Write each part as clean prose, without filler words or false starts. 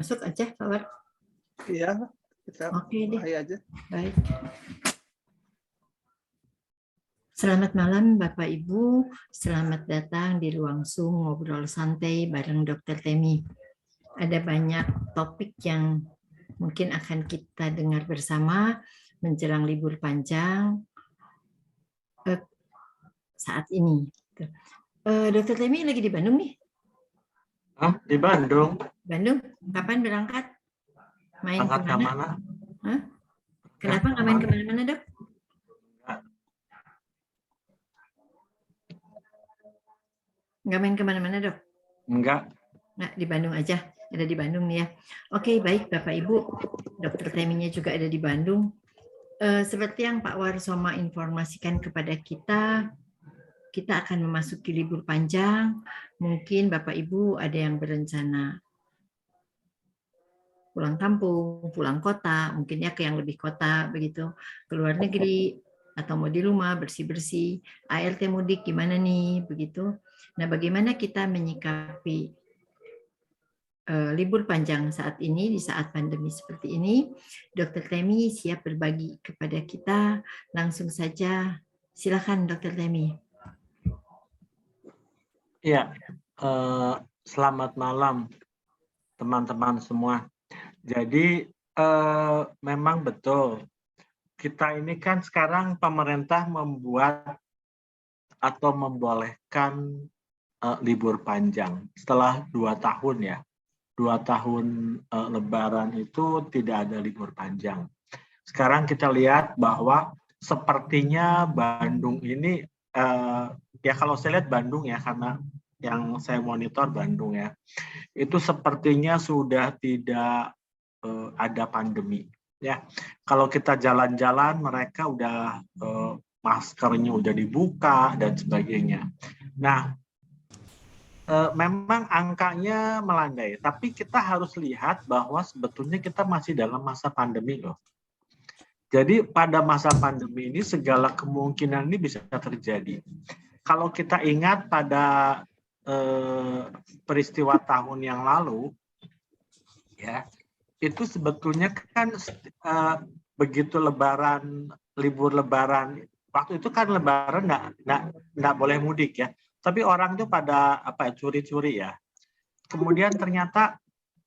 Masuk aja, Pak War. Iya, kita Oke deh. mulai aja. Baik. Selamat malam Bapak Ibu, selamat datang di ruang Zoom ngobrol santai bareng Dr. Temi. Ada banyak topik yang mungkin akan kita dengar bersama menjelang libur panjang saat ini. Dr. Temi lagi di Bandung nih? Di Bandung. Bandung, kapan berangkat? Main Berangkat kemana? kemana? Hah? Kenapa nggak main kemana-mana, Dok? Nggak main kemana-mana, Dok? Enggak. Nah, di Bandung aja. Ada di Bandung nih ya. Oke, baik Bapak Ibu. Dr. Teminya juga ada di Bandung. Seperti yang Pak Warsoma informasikan kepada kita, kita akan memasuki libur panjang. Mungkin Bapak Ibu ada yang berencana pulang kampung, pulang kota, mungkin ya ke yang lebih kota begitu, ke luar negeri, atau mau di rumah bersih-bersih, ART mudik gimana nih begitu. Nah, bagaimana kita menyikapi libur panjang saat ini, di saat pandemi seperti ini? Dr. Temi siap berbagi kepada kita. Langsung saja, silakan Dr. Temi. Ya, selamat malam teman-teman semua. Jadi memang betul, kita ini kan sekarang pemerintah membuat atau membolehkan libur panjang setelah 2 tahun ya. 2 tahun Lebaran itu tidak ada libur panjang. Sekarang kita lihat bahwa sepertinya Bandung ini, ya kalau saya lihat Bandung ya, karena yang saya monitor Bandung ya, itu sepertinya sudah tidak ada pandemi. Ya, kalau kita jalan-jalan mereka udah maskernya udah dibuka dan sebagainya. Nah, memang angkanya melandai, tapi kita harus lihat bahwa sebetulnya kita masih dalam masa pandemi loh. Jadi pada masa pandemi ini segala kemungkinan ini bisa terjadi. Kalau kita ingat pada peristiwa tahun yang lalu, ya itu sebetulnya kan begitu Lebaran, libur Lebaran, waktu itu kan Lebaran nggak boleh mudik ya. Tapi orang itu pada curi-curi ya. Kemudian ternyata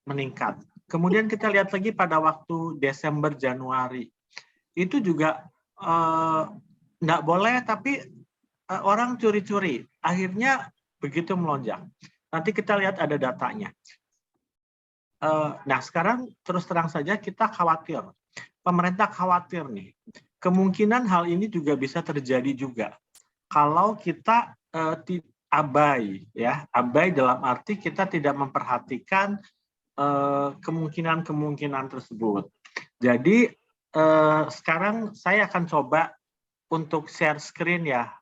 meningkat. Kemudian kita lihat lagi pada waktu Desember Januari itu juga nggak boleh, tapi orang curi-curi. Akhirnya begitu melonjak. Nanti kita lihat ada datanya. Nah sekarang terus terang saja kita khawatir. Pemerintah khawatir nih. Kemungkinan hal ini juga bisa terjadi juga. Kalau kita abai, ya, abai dalam arti kita tidak memperhatikan kemungkinan tersebut. Jadi sekarang saya akan coba untuk share screen ya,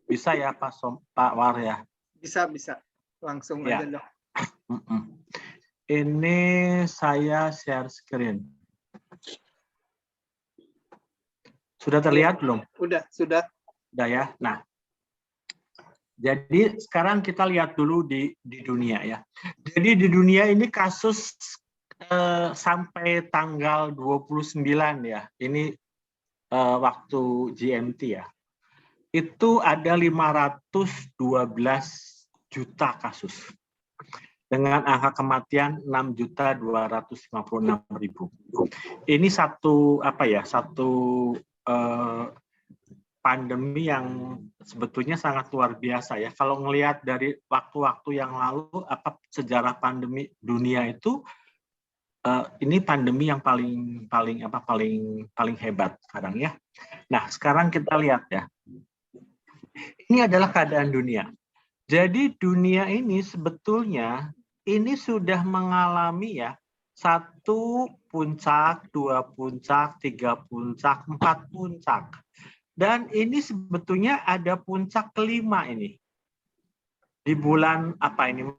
bisa ya Pak War ya? Bisa, langsung ya. aja Dok. Ini saya share screen. Sudah terlihat belum? Sudah. Sudah ya. Nah, jadi sekarang kita lihat dulu di dunia ya. Jadi di dunia ini kasus sampai tanggal 29 ya. Ini waktu GMT ya. Itu ada 512 juta kasus. Dengan angka kematian 6.256.000. Ini satu pandemi yang sebetulnya sangat luar biasa ya. Kalau ngelihat dari waktu-waktu yang lalu, sejarah pandemi dunia itu, ini pandemi yang paling hebat sekarang ya. Nah sekarang kita lihat ya. Ini adalah keadaan dunia. Jadi dunia ini sebetulnya ini sudah mengalami ya 1 puncak, 2 puncak, 3 puncak, 4 puncak. Dan ini sebetulnya ada puncak kelima ini. Di bulan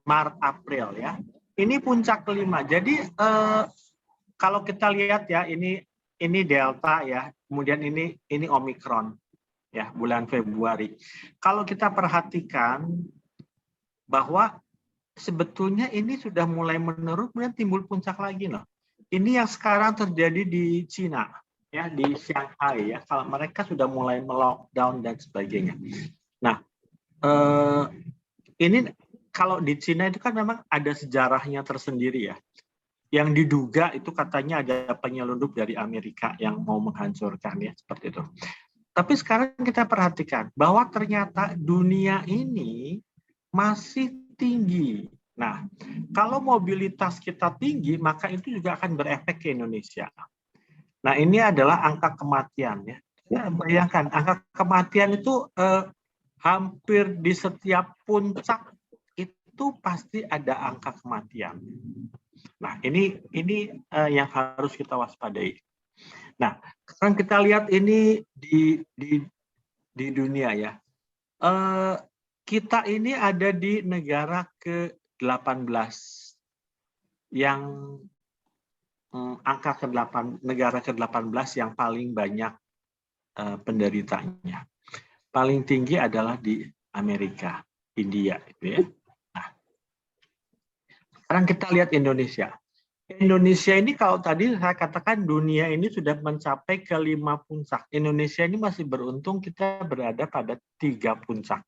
Maret, April ya. Ini puncak kelima. Jadi kalau kita lihat ya, ini Delta ya, kemudian ini Omicron ya, bulan Februari. Kalau kita perhatikan bahwa sebetulnya ini sudah mulai menurun, kemudian timbul puncak lagi loh. Ini yang sekarang terjadi di Cina, ya, di Shanghai ya. Kalau mereka sudah mulai melockdown dan sebagainya. Nah, ini kalau di Cina itu kan memang ada sejarahnya tersendiri ya. Yang diduga itu katanya ada penyelundup dari Amerika yang mau menghancurkan ya, seperti itu. Tapi sekarang kita perhatikan bahwa ternyata dunia ini masih tinggi. Nah, kalau mobilitas kita tinggi, maka itu juga akan berefek ke Indonesia. Nah, ini adalah angka kematian ya. Ya, bayangkan angka kematian itu hampir di setiap puncak itu pasti ada angka kematian. Nah, ini yang harus kita waspadai. Nah, sekarang kita lihat ini di dunia ya. Kita ini ada di negara ke-18 yang angka ke-8, negara ke-18 yang paling banyak penderitanya. Paling tinggi adalah di Amerika, India itu ya. Nah, sekarang kita lihat Indonesia. Indonesia ini kalau tadi saya katakan dunia ini sudah mencapai ke 5 puncak. Indonesia ini masih beruntung kita berada pada 3 puncak.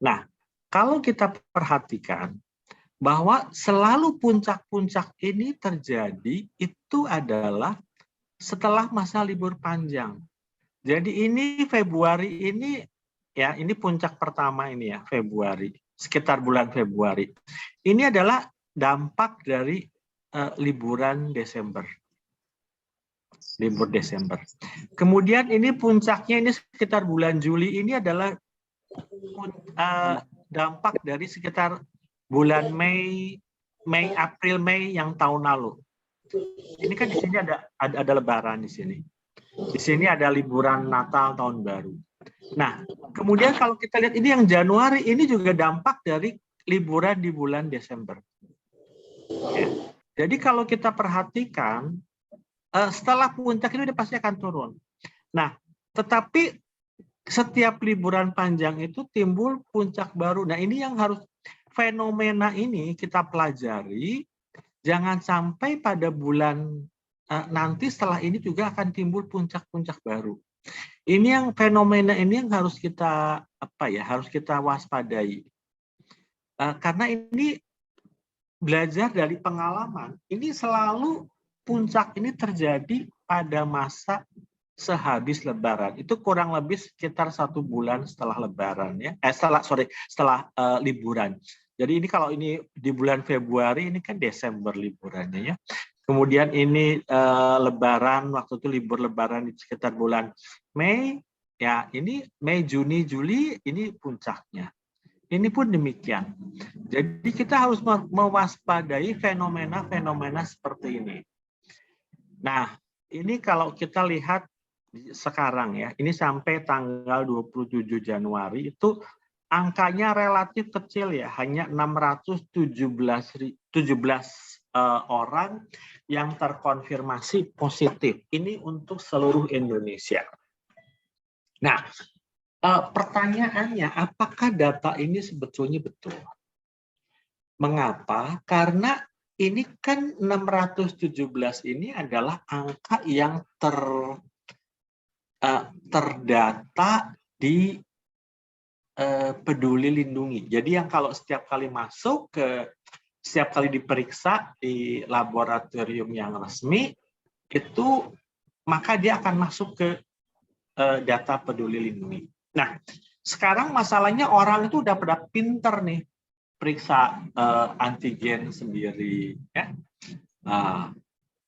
Nah, kalau kita perhatikan bahwa selalu puncak-puncak ini terjadi itu adalah setelah masa libur panjang. Jadi ini Februari ini ya, ini puncak pertama ini ya, Februari, sekitar bulan Februari. Ini adalah dampak dari liburan Desember. Libur Desember. Kemudian ini puncaknya ini sekitar bulan Juli, ini adalah dampak dari sekitar bulan Mei, April, Mei yang tahun lalu. Ini kan di sini ada Lebaran di sini. Di sini ada liburan Natal, Tahun Baru. Nah, kemudian kalau kita lihat ini yang Januari, ini juga dampak dari liburan di bulan Desember. Ya. Jadi kalau kita perhatikan, setelah puncak ini pasti akan turun. Nah, tetapi setiap liburan panjang itu timbul puncak baru. Nah, ini yang harus, fenomena ini kita pelajari, jangan sampai pada bulan nanti setelah ini juga akan timbul puncak-puncak baru. Ini yang fenomena ini yang harus kita harus kita waspadai. Karena ini belajar dari pengalaman, ini selalu puncak ini terjadi pada masa sehabis Lebaran. Itu kurang lebih sekitar 1 bulan setelah Lebaran ya. Setelah liburan. Jadi ini kalau ini di bulan Februari, ini kan Desember liburannya ya. Kemudian ini Lebaran, waktu itu libur Lebaran di sekitar bulan Mei, ya ini Mei, Juni, Juli, ini puncaknya. Ini pun demikian. Jadi kita harus mewaspadai fenomena-fenomena seperti ini. Nah, ini kalau kita lihat sekarang ya, ini sampai tanggal 27 Januari itu angkanya relatif kecil ya, hanya 617 orang yang terkonfirmasi positif. Ini untuk seluruh Indonesia. Nah, pertanyaannya, apakah data ini sebetulnya betul? Mengapa? Karena ini kan 617 ini adalah angka yang terdata di Peduli Lindungi. Jadi yang kalau setiap kali masuk setiap kali diperiksa di laboratorium yang resmi, itu maka dia akan masuk ke data Peduli Lindungi. Nah, sekarang masalahnya orang itu udah pada pinter nih periksa antigen sendiri. Ya. Nah,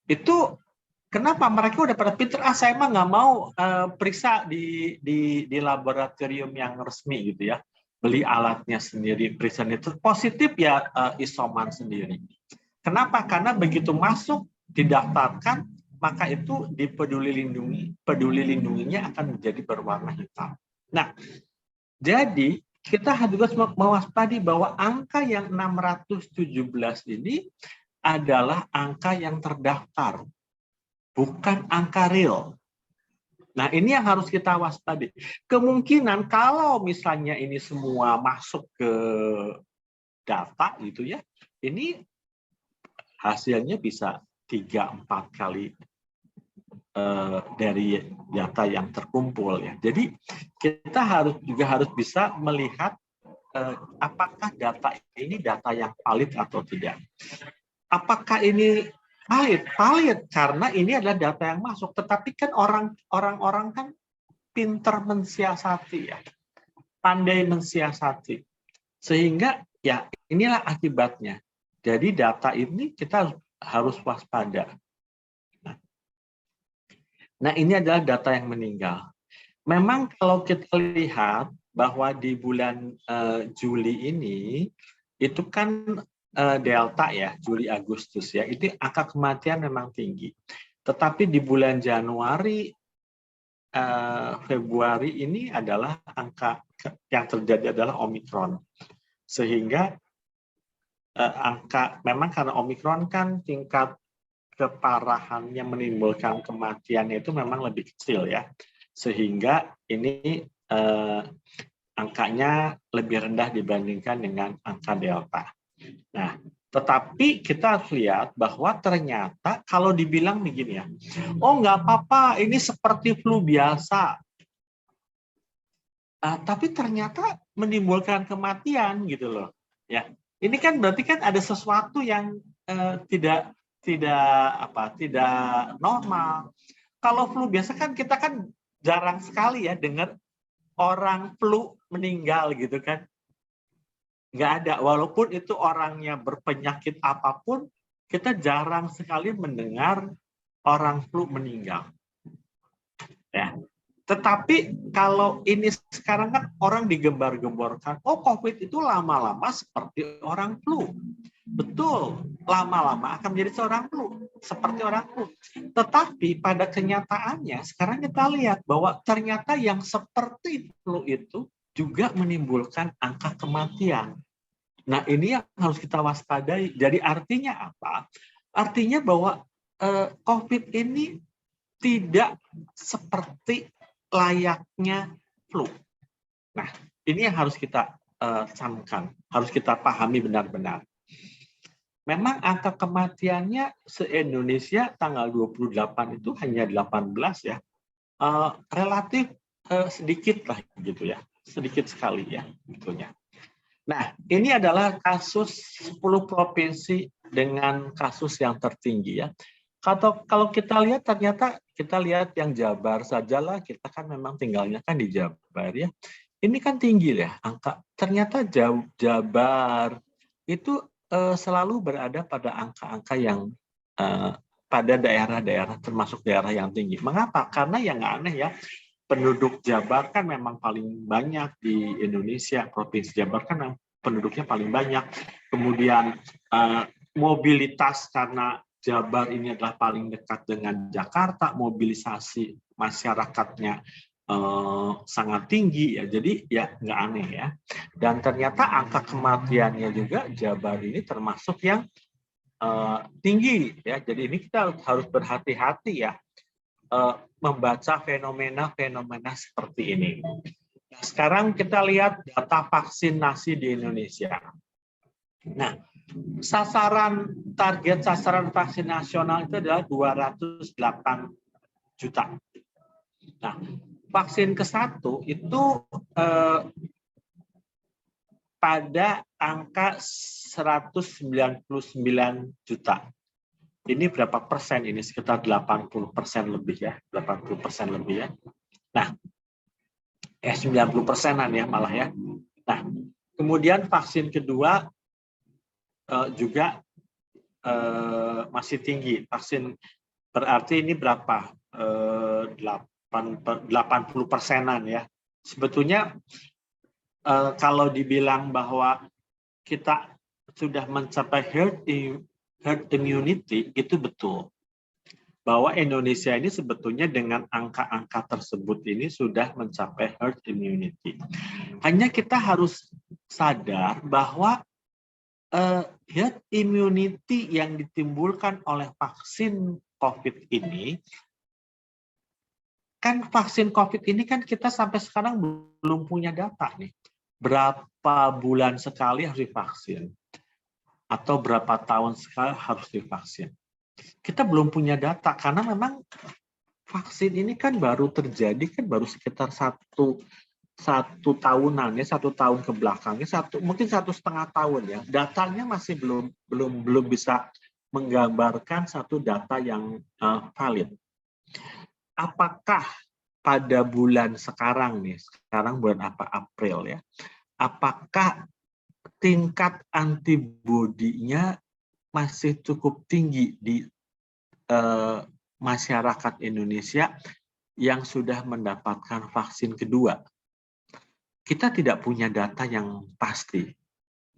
itu kenapa mereka udah pada pinter? Saya mah nggak mau periksa di laboratorium yang resmi gitu ya. Beli alatnya sendiri, periksa itu positif ya isoman sendiri. Kenapa? Karena begitu masuk didaftarkan, maka itu di Peduli Lindunginya akan menjadi berwarna hitam. Nah, jadi kita harus mewaspadai bahwa angka yang 617 ini adalah angka yang terdaftar, bukan angka real. Nah, ini yang harus kita waspadai. Kemungkinan kalau misalnya ini semua masuk ke data gitu ya, ini hasilnya bisa 3-4 kali dari data yang terkumpul ya. Jadi kita juga harus bisa melihat apakah data ini data yang valid atau tidak. Apakah ini valid? Valid karena ini adalah data yang masuk. Tetapi kan orang-orang kan pinter mensiasati ya, pandai mensiasati. Sehingga ya inilah akibatnya. Jadi data ini kita harus waspada. Nah ini adalah data yang meninggal. Memang kalau kita lihat bahwa di bulan Juli ini itu kan Delta ya, Juli Agustus ya, itu angka kematian memang tinggi. Tetapi di bulan Januari Februari ini adalah angka yang terjadi adalah Omikron. Sehingga angka memang karena Omikron kan tingkat keparahannya menimbulkan kematian itu memang lebih kecil ya. Sehingga ini angkanya lebih rendah dibandingkan dengan angka Delta. Nah, tetapi kita harus lihat bahwa ternyata kalau dibilang begini ya, oh nggak apa-apa, ini seperti flu biasa. Tapi ternyata menimbulkan kematian gitu loh. Ya, ini kan berarti kan ada sesuatu yang tidak normal. Kalau flu biasa kan kita kan jarang sekali ya dengar orang flu meninggal gitu kan. Nggak ada, walaupun itu orangnya berpenyakit apapun, kita jarang sekali mendengar orang flu meninggal. Ya. Tetapi kalau ini sekarang kan orang digembar-gemborkan, oh COVID itu lama-lama seperti orang flu. Betul, lama-lama akan menjadi seorang flu, seperti orang flu. Tetapi pada kenyataannya sekarang kita lihat bahwa ternyata yang seperti flu itu juga menimbulkan angka kematian. Nah ini yang harus kita waspadai. Jadi artinya apa? Artinya bahwa COVID ini tidak seperti layaknya flu. Nah ini yang harus kita camkan, harus kita pahami benar-benar. Memang angka kematiannya se-Indonesia tanggal 28 itu hanya 18 ya. Relatif sedikit lah gitu ya. Sedikit sekali ya gitunya. Nah, ini adalah kasus 10 provinsi dengan kasus yang tertinggi ya. Kalau kita lihat ternyata kita lihat yang Jabar sajalah, kita kan memang tinggalnya kan di Jabar ya. Ini kan tinggi ya angka. Ternyata Jabar itu selalu berada pada angka-angka yang pada daerah-daerah termasuk daerah yang tinggi. Mengapa? Karena yang nggak aneh ya. Penduduk Jabar kan memang paling banyak di Indonesia, provinsi Jabar kan penduduknya paling banyak. Kemudian mobilitas karena Jabar ini adalah paling dekat dengan Jakarta, mobilisasi masyarakatnya sangat tinggi ya, jadi ya nggak aneh ya. Dan ternyata angka kematiannya juga Jabar ini termasuk yang tinggi ya. Jadi ini kita harus berhati-hati ya. Membaca fenomena-fenomena seperti ini. Nah, sekarang kita lihat data vaksinasi di Indonesia. Nah, target sasaran vaksin nasional itu adalah 208 juta. Nah, vaksin ke-1 itu pada angka 199 juta. Ini berapa persen? Ini sekitar 80% lebih ya, 80% lebih ya. Nah, 90%-an ya malah ya. Nah, kemudian vaksin kedua juga masih tinggi. Vaksin berarti ini berapa? 80%-an ya. Sebetulnya kalau dibilang bahwa kita sudah mencapai herd immunity, itu betul. Bahwa Indonesia ini sebetulnya dengan angka-angka tersebut ini sudah mencapai herd immunity. Hanya kita harus sadar bahwa herd immunity yang ditimbulkan oleh vaksin COVID ini, kan vaksin COVID ini kan kita sampai sekarang belum punya data nih. berapa bulan sekali harus divaksin atau berapa tahun sekali harus divaksin. Kita belum punya data karena memang vaksin ini kan baru terjadi kan baru sekitar satu tahunan ya, 1 tahun ke belakangnya, mungkin 1,5 tahun ya. Datanya masih belum bisa menggambarkan satu data yang valid. Apakah pada bulan sekarang nih, sekarang bulan apa, April ya, apakah tingkat antibodinya masih cukup tinggi di masyarakat Indonesia yang sudah mendapatkan vaksin kedua? Kita tidak punya data yang pasti.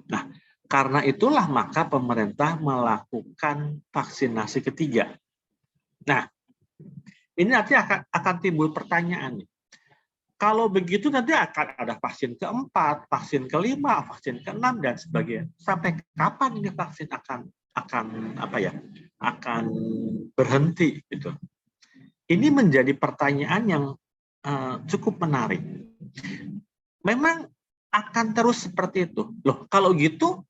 Nah, karena itulah maka pemerintah melakukan vaksinasi ketiga. Nah, ini nanti akan timbul pertanyaan nih. Kalau begitu nanti akan ada vaksin keempat, vaksin kelima, vaksin keenam dan sebagainya. Sampai kapan ini vaksin akan berhenti gitu. Ini menjadi pertanyaan yang cukup menarik. Memang akan terus seperti itu. Loh, kalau gitu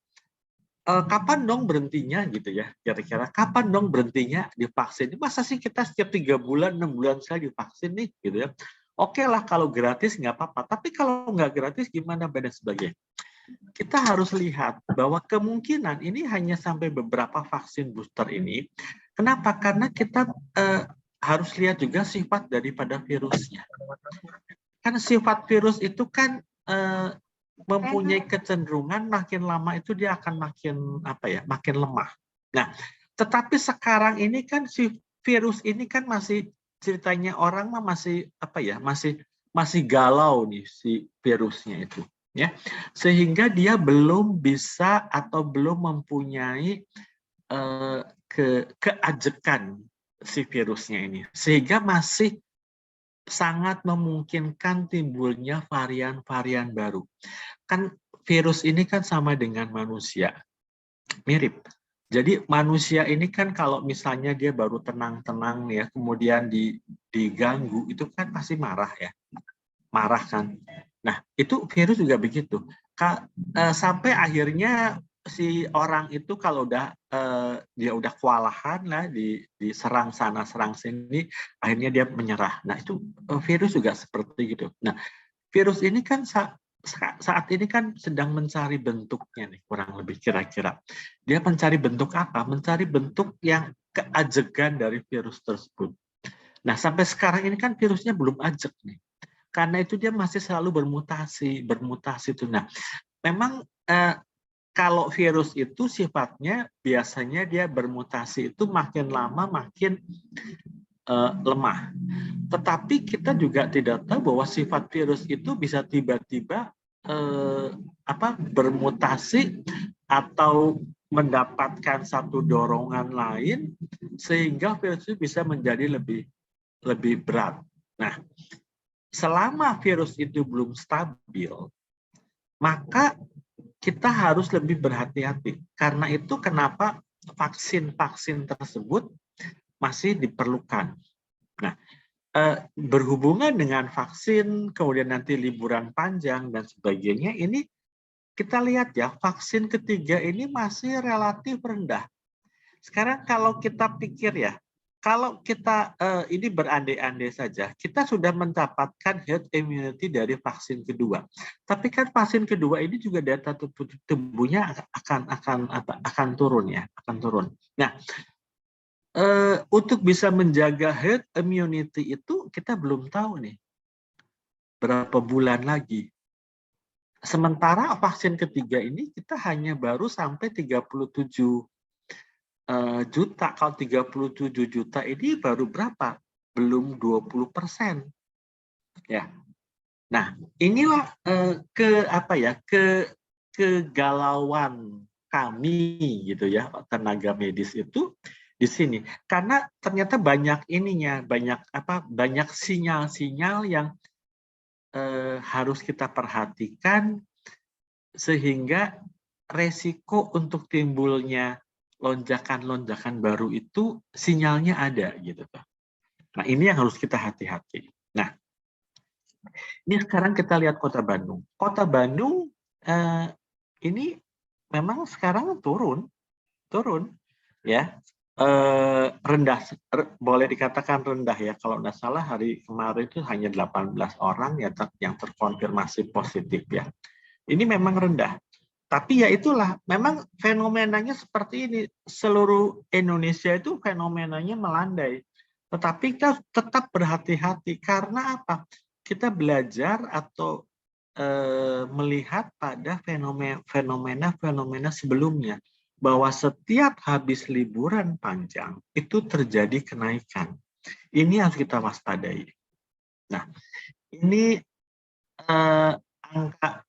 kapan dong berhentinya gitu ya? Kira-kira kapan dong berhentinya divaksin? Masa sih kita setiap 3 bulan, 6 bulan sekali divaksin nih gitu ya? Oke lah kalau gratis nggak apa-apa, tapi kalau nggak gratis gimana dan sebagainya. Kita harus lihat bahwa kemungkinan ini hanya sampai beberapa vaksin booster ini. Kenapa? Karena kita harus lihat juga sifat daripada virusnya. Kan sifat virus itu kan mempunyai kecenderungan makin lama itu dia akan makin lemah. Nah, tetapi sekarang ini kan si virus ini kan masih ceritanya orang masih galau nih si virusnya itu ya. Sehingga dia belum bisa atau belum mempunyai keajekan si virusnya ini. Sehingga masih sangat memungkinkan timbulnya varian-varian baru. Kan virus ini kan sama dengan manusia, mirip. Jadi manusia ini kan kalau misalnya dia baru tenang-tenang ya, kemudian diganggu, itu kan pasti marah ya, marah kan. Nah itu virus juga begitu. Sampai akhirnya si orang itu kalau dia udah kewalahan lah, diserang sana serang sini, akhirnya dia menyerah. Nah itu virus juga seperti gitu. Nah virus ini kan saat ini kan sedang mencari bentuknya nih, kurang lebih kira-kira. Dia mencari bentuk apa? Mencari bentuk yang keajegan dari virus tersebut. Nah sampai sekarang ini kan virusnya belum ajeg nih. Karena itu dia masih selalu bermutasi itu. Nah memang kalau virus itu sifatnya biasanya dia bermutasi itu makin lama makin lemah. Tetapi kita juga tidak tahu bahwa sifat virus itu bisa tiba-tiba bermutasi atau mendapatkan satu dorongan lain sehingga virus itu bisa menjadi lebih berat. Nah, selama virus itu belum stabil, maka kita harus lebih berhati-hati. Karena itu kenapa vaksin-vaksin tersebut masih diperlukan. Nah, berhubungan dengan vaksin, kemudian nanti liburan panjang dan sebagainya, ini kita lihat ya, vaksin ketiga ini masih relatif rendah. Sekarang kalau kita pikir ya, kalau kita ini berandai-andai saja, kita sudah mendapatkan herd immunity dari vaksin kedua. Tapi kan vaksin kedua ini juga data tubuhnya akan turun ya, akan turun. Nah, untuk bisa menjaga herd immunity itu kita belum tahu nih berapa bulan lagi. Sementara vaksin ketiga ini kita hanya baru sampai 37 juta. Kalau 37 juta ini baru berapa? Belum 20%. Ya. Nah, inilah kegalauan kami gitu ya, tenaga medis itu di sini. Karena ternyata banyak banyak sinyal-sinyal yang harus kita perhatikan sehingga resiko untuk timbulnya lonjakan-lonjakan baru itu sinyalnya ada gitu. Nah, ini yang harus kita hati-hati. Nah, ini sekarang kita lihat Kota Bandung. Kota Bandung ini memang sekarang turun ya. Rendah, boleh dikatakan rendah ya, kalau nggak salah hari kemarin itu hanya 18 orang ya yang terkonfirmasi positif ya. Ini memang rendah, tapi ya itulah, memang fenomenanya seperti ini. Seluruh Indonesia itu fenomenanya melandai, tetapi kita tetap berhati-hati. Karena apa? Kita belajar atau melihat pada fenomena sebelumnya, bahwa setiap habis liburan panjang itu terjadi kenaikan. Ini harus kita waspadai. Nah, ini angka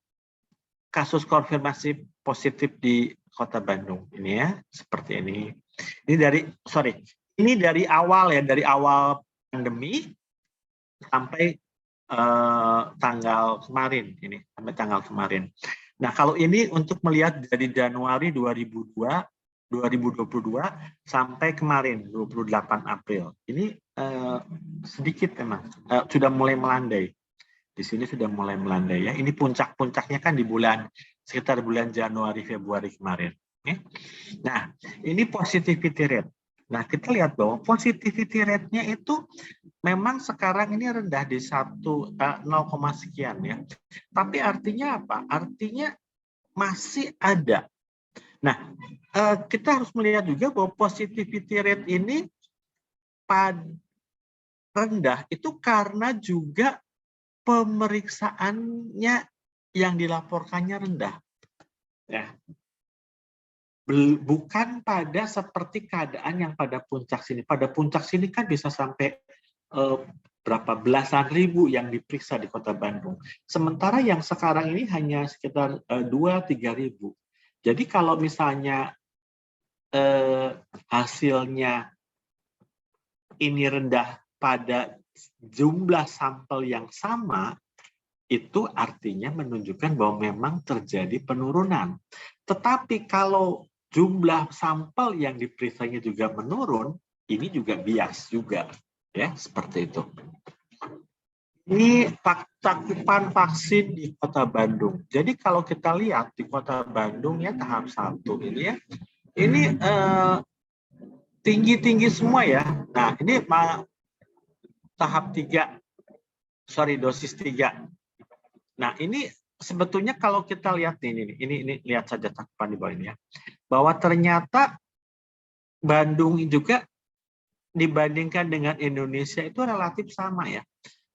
kasus konfirmasi positif di Kota Bandung ini ya, seperti ini. Ini dari awal ya, dari awal pandemi sampai tanggal kemarin ini, sampai tanggal kemarin. Nah, kalau ini untuk melihat dari Januari 2022 sampai kemarin 28 April. Ini sedikit memang sudah mulai melandai. Di sini sudah mulai melandai ya. Ini puncak-puncaknya kan di sekitar bulan Januari Februari kemarin. Nah, ini positivity rate. Nah, kita lihat bahwa positivity rate-nya itu memang sekarang ini rendah di 0, sekian ya. Tapi artinya apa? Artinya masih ada. Nah, kita harus melihat juga bahwa positivity rate ini rendah itu karena juga pemeriksaannya yang dilaporkannya rendah. Ya. Bukan pada seperti keadaan yang pada puncak sini. Pada puncak sini kan bisa sampai berapa belasan ribu yang diperiksa di Kota Bandung. Sementara yang sekarang ini hanya sekitar 2-3 ribu. Jadi kalau misalnya hasilnya ini rendah pada jumlah sampel yang sama, itu artinya menunjukkan bahwa memang terjadi penurunan. Tetapi kalau jumlah sampel yang diperiksanya juga menurun, ini juga bias juga, ya seperti itu. Ini cakupan vaksin di Kota Bandung. Jadi kalau kita lihat di Kota Bandung ya tahap 1 ini ya, ini tinggi-tinggi semua ya. Nah ini tahap 3, dosis 3. Nah ini sebetulnya kalau kita lihat ini lihat saja cakupan di bawah ini ya, bahwa ternyata Bandung juga dibandingkan dengan Indonesia itu relatif sama ya.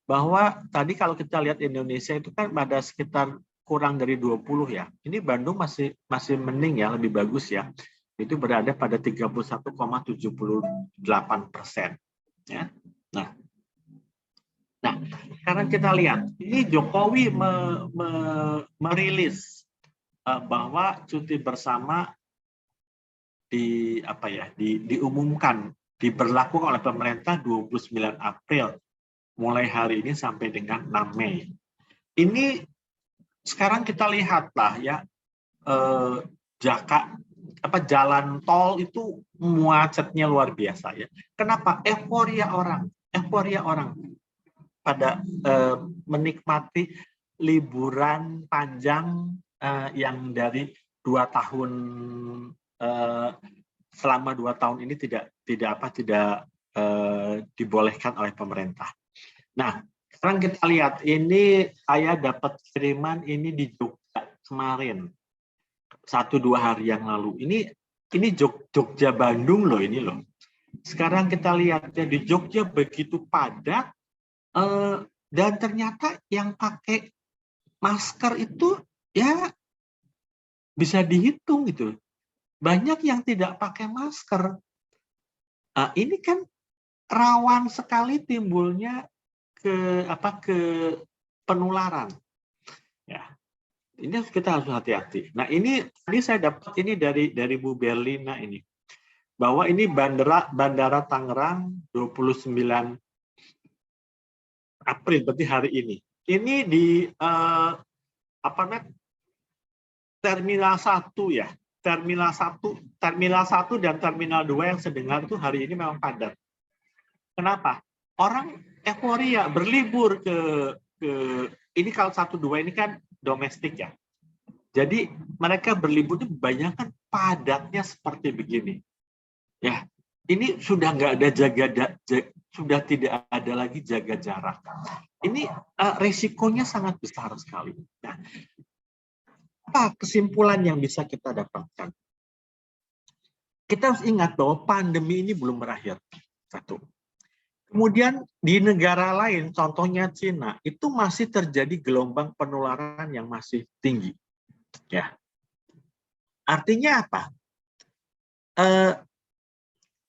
Bahwa tadi kalau kita lihat Indonesia itu kan pada sekitar kurang dari 20 ya. Ini Bandung masih mending ya, lebih bagus ya. Itu berada pada 31,78% ya. Nah, sekarang kita lihat, ini Jokowi merilis bahwa cuti bersama diumumkan, diberlakukan oleh pemerintah 29 April, mulai hari ini sampai dengan 6 Mei. Ini sekarang kita lihatlah ya, jalan tol itu macetnya luar biasa ya. Kenapa? Euforia orang pada menikmati liburan panjang yang dari 2 tahun selama 2 tahun ini tidak dibolehkan oleh pemerintah. Nah, sekarang kita lihat ini saya dapat kiriman ini di Jogja kemarin 1-2 hari yang lalu. Ini Jogja Bandung loh ini loh. Sekarang kita lihat ya, di Jogja begitu padat. Dan ternyata yang pakai masker itu ya bisa dihitung gitu. Banyak yang tidak pakai masker. Ini kan rawan sekali timbulnya ke penularan. Ya. Ini kita harus hati-hati. Nah, ini tadi saya dapat ini dari Bu Berlina ini. Bahwa ini Bandara Tangerang 29 April, berarti hari ini. Ini di Terminal 1 ya. Terminal 1 dan Terminal 2 yang sedengar itu hari ini memang padat. Kenapa? Orang euforia berlibur ke ini kalau 1-2 ini kan domestik ya. Jadi mereka berlibur itu kebanyakan padatnya seperti begini. Ya, ini sudah nggak ada sudah tidak ada lagi jaga jarak. Ini resikonya sangat besar sekali. Nah, apa kesimpulan yang bisa kita dapatkan? Kita harus ingat bahwa pandemi ini belum berakhir. Satu. Kemudian di negara lain, contohnya Cina, itu masih terjadi gelombang penularan yang masih tinggi. Ya, artinya apa?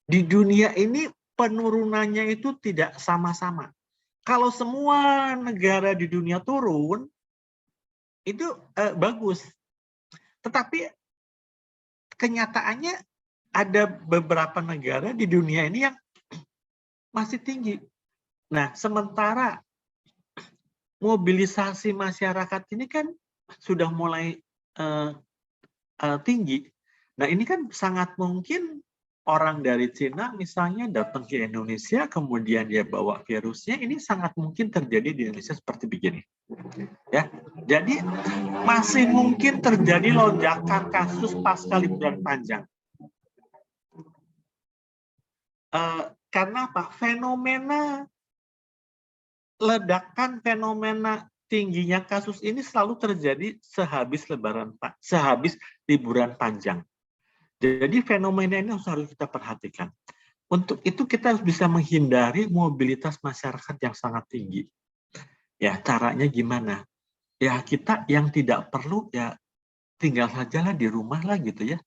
Di dunia ini penurunannya itu tidak sama-sama. Kalau semua negara di dunia turun, itu bagus. Tetapi kenyataannya ada beberapa negara di dunia ini yang masih tinggi. Nah, sementara mobilisasi masyarakat ini kan sudah mulai tinggi. Nah, ini kan sangat mungkin orang dari Cina misalnya datang ke Indonesia, kemudian dia bawa virusnya, ini sangat mungkin terjadi di Indonesia seperti begini. Ya, jadi masih mungkin terjadi lonjakan kasus pasca liburan panjang. Karena apa? Fenomena ledakan, fenomena tingginya kasus ini selalu terjadi sehabis liburan panjang. Jadi fenomena ini harus kita perhatikan. Untuk itu kita harus bisa menghindari mobilitas masyarakat yang sangat tinggi. Ya, caranya gimana? Ya, kita yang tidak perlu ya tinggal sajalah di rumah lah gitu ya.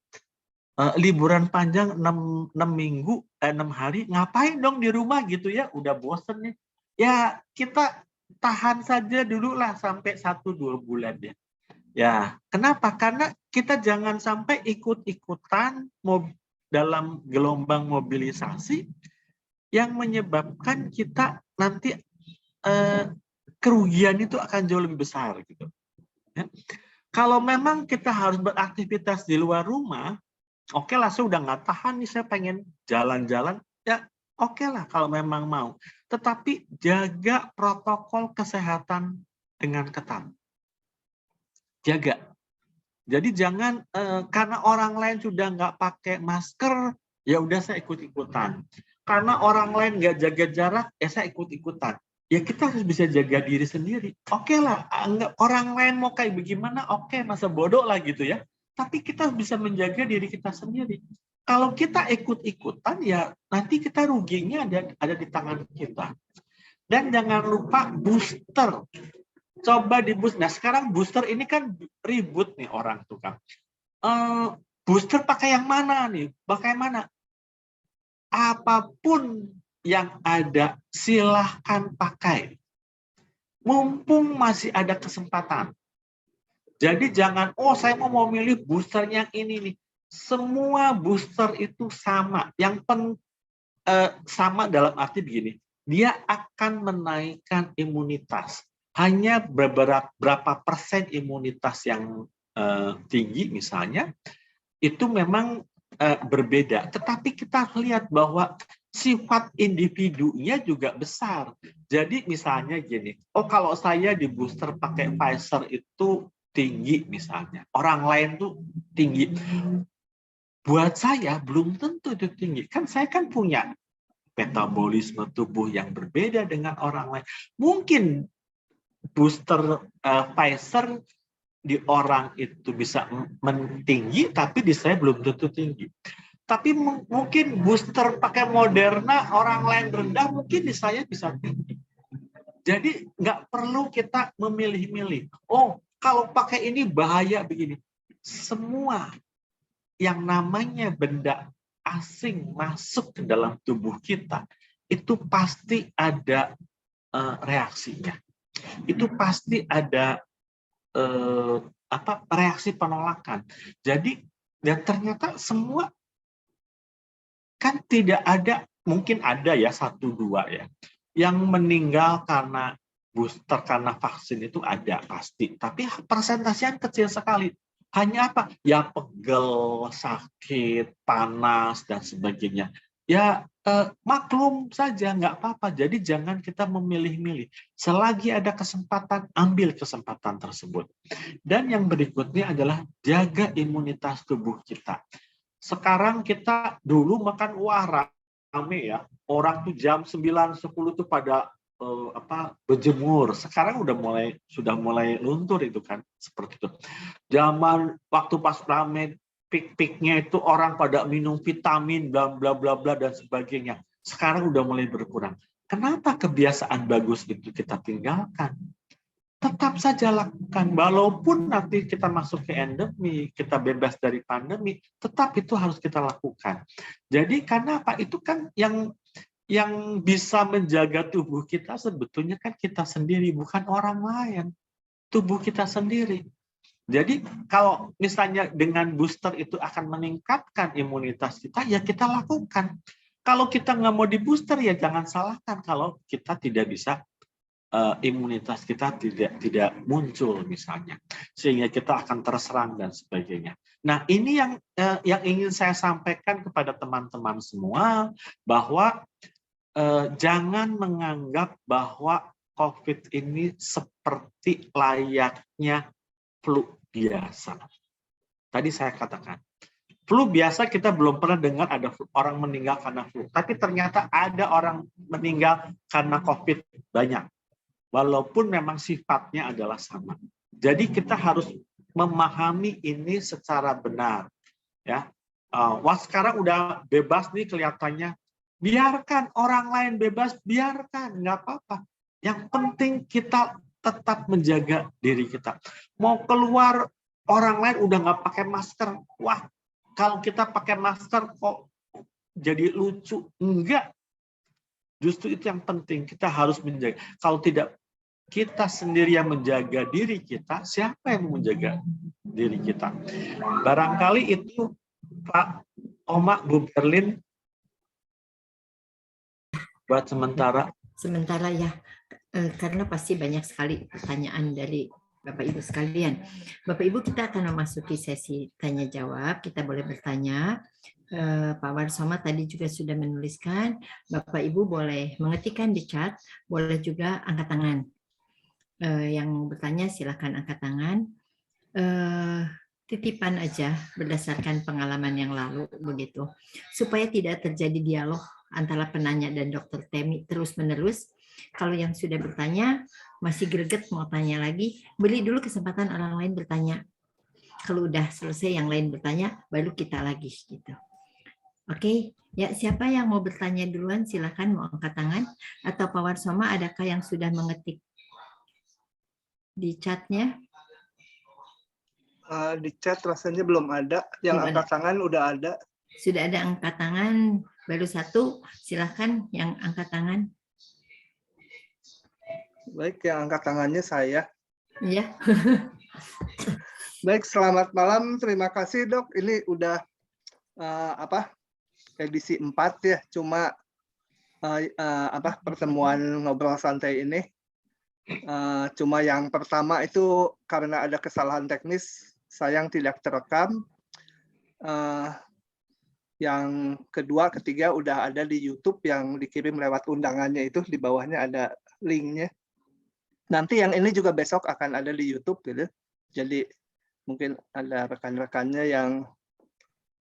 Liburan panjang 6 minggu, 6 hari, ngapain dong di rumah gitu ya, udah bosen nih. Ya, kita tahan saja dulu lah sampai 1-2 bulan ya. Ya, kenapa? Karena kita jangan sampai ikut-ikutan dalam gelombang mobilisasi yang menyebabkan kita nanti kerugian itu akan jauh lebih besar gitu. Ya. Kalau memang kita harus beraktivitas di luar rumah, oke lah, saya udah nggak tahan nih, saya pengen jalan-jalan, ya oke lah kalau memang mau. Tetapi jaga protokol kesehatan dengan ketat. Jaga. Jadi jangan karena orang lain sudah nggak pakai masker, ya udah saya ikut-ikutan. Karena orang lain nggak jaga jarak, ya saya ikut-ikutan. Ya kita harus bisa jaga diri sendiri. Oke lah, orang lain mau kayak bagaimana, oke, masa bodoh lah gitu ya. Tapi kita bisa menjaga diri kita sendiri. Kalau kita ikut-ikutan, ya nanti kita ruginya ada di tangan kita. Dan jangan lupa booster. Coba di booster. Nah, sekarang booster ini kan ribut nih orang tuh, Kang. Booster pakai yang mana nih? Pakai mana? Apapun yang ada, silahkan pakai. Mumpung masih ada kesempatan. Jadi jangan, oh saya mau milih booster yang ini nih. Semua booster itu sama. Yang sama dalam arti begini, dia akan menaikkan imunitas. Hanya berapa persen imunitas yang tinggi misalnya, itu memang berbeda. Tetapi kita lihat bahwa sifat individunya juga besar. Jadi misalnya gini, oh kalau saya di booster pakai Pfizer itu tinggi misalnya, orang lain tuh tinggi. Buat saya belum tentu itu tinggi. Kan saya kan punya metabolisme tubuh yang berbeda dengan orang lain. Mungkin booster Pfizer di orang itu bisa tinggi, tapi di saya belum tentu tinggi. Tapi mungkin booster pakai Moderna, orang lain rendah, mungkin di saya bisa tinggi. Jadi nggak perlu kita memilih-milih. Oh, kalau pakai ini bahaya begini. Semua yang namanya benda asing masuk ke dalam tubuh kita, itu pasti ada reaksinya. Itu pasti ada reaksi penolakan. Jadi dan ternyata semua kan tidak ada, mungkin ada ya 1-2 ya yang meninggal karena booster, karena vaksin itu ada pasti, tapi persentasenya kecil sekali. Hanya apa? Ya pegel, sakit, panas dan sebagainya. Ya maklum saja, nggak apa-apa. Jadi jangan kita memilih-milih. Selagi ada kesempatan, ambil kesempatan tersebut. Dan yang berikutnya adalah jaga imunitas tubuh kita. Sekarang kita dulu makan rame ya. Orang tuh jam 9, 10 tuh pada berjemur. Sekarang sudah mulai luntur itu kan, seperti itu. Zaman waktu pas rame pik-piknya itu orang pada minum vitamin bla bla bla bla dan sebagainya. Sekarang udah mulai berkurang. Kenapa kebiasaan bagus itu kita tinggalkan? Tetap saja lakukan, walaupun nanti kita masuk ke endemi, kita bebas dari pandemi, tetap itu harus kita lakukan. Jadi karena apa? Itu kan yang bisa menjaga tubuh kita sebetulnya kan kita sendiri, bukan orang lain. Tubuh kita sendiri. Jadi kalau misalnya dengan booster itu akan meningkatkan imunitas kita, ya kita lakukan. Kalau kita nggak mau di booster, ya jangan salahkan kalau kita tidak bisa, imunitas kita tidak muncul misalnya, sehingga kita akan terserang dan sebagainya. Nah ini yang ingin saya sampaikan kepada teman-teman semua, bahwa jangan menganggap bahwa COVID ini seperti layaknya flu biasa. Tadi saya katakan, flu biasa kita belum pernah dengar ada orang meninggal karena flu. Tapi ternyata ada orang meninggal karena COVID banyak. Walaupun memang sifatnya adalah sama. Jadi kita harus memahami ini secara benar. Ya, wah sekarang udah bebas nih kelihatannya. Biarkan orang lain bebas, biarkan, nggak apa-apa. Yang penting kita tetap menjaga diri kita. Mau keluar orang lain udah nggak pakai masker. Wah, kalau kita pakai masker kok jadi lucu? Enggak. Justru itu yang penting, kita harus menjaga. Kalau tidak kita sendiri yang menjaga diri kita, siapa yang menjaga diri kita? Barangkali itu Pak Oma, Bu Berlin, buat sementara. Sementara ya, karena pasti banyak sekali pertanyaan dari Bapak Ibu sekalian. Bapak Ibu, kita akan memasuki sesi tanya jawab. Kita boleh bertanya. Pak Warsoma tadi juga sudah menuliskan. Bapak Ibu boleh mengetikkan di chat, boleh juga angkat tangan. Yang bertanya silakan angkat tangan. Titipan aja berdasarkan pengalaman yang lalu begitu, supaya tidak terjadi dialog antara penanya dan Dr. Temi terus-menerus. Kalau yang sudah bertanya masih greget mau tanya lagi, beri dulu kesempatan orang lain bertanya. Kalau udah selesai yang lain bertanya, baru kita lagi gitu. Oke, ya siapa yang mau bertanya duluan silakan, mau angkat tangan, atau Pak Warsoma adakah yang sudah mengetik di chatnya? Di chat rasanya belum ada. Yang Belum angkat tangan udah ada. Sudah ada angkat tangan, baru satu. Silahkan yang angkat tangan. Baik, yang angkat tangannya saya. Iya. Baik, selamat malam. Terima kasih Dok. Ini udah edisi 4 ya. Cuma pertemuan ngobrol santai ini. Cuma yang pertama itu karena ada kesalahan teknis, sayang tidak terekam. Yang kedua, ketiga udah ada di YouTube yang dikirim lewat undangannya itu, di bawahnya ada linknya. Nanti yang ini juga besok akan ada di YouTube gitu. Jadi mungkin ada rekan-rekannya yang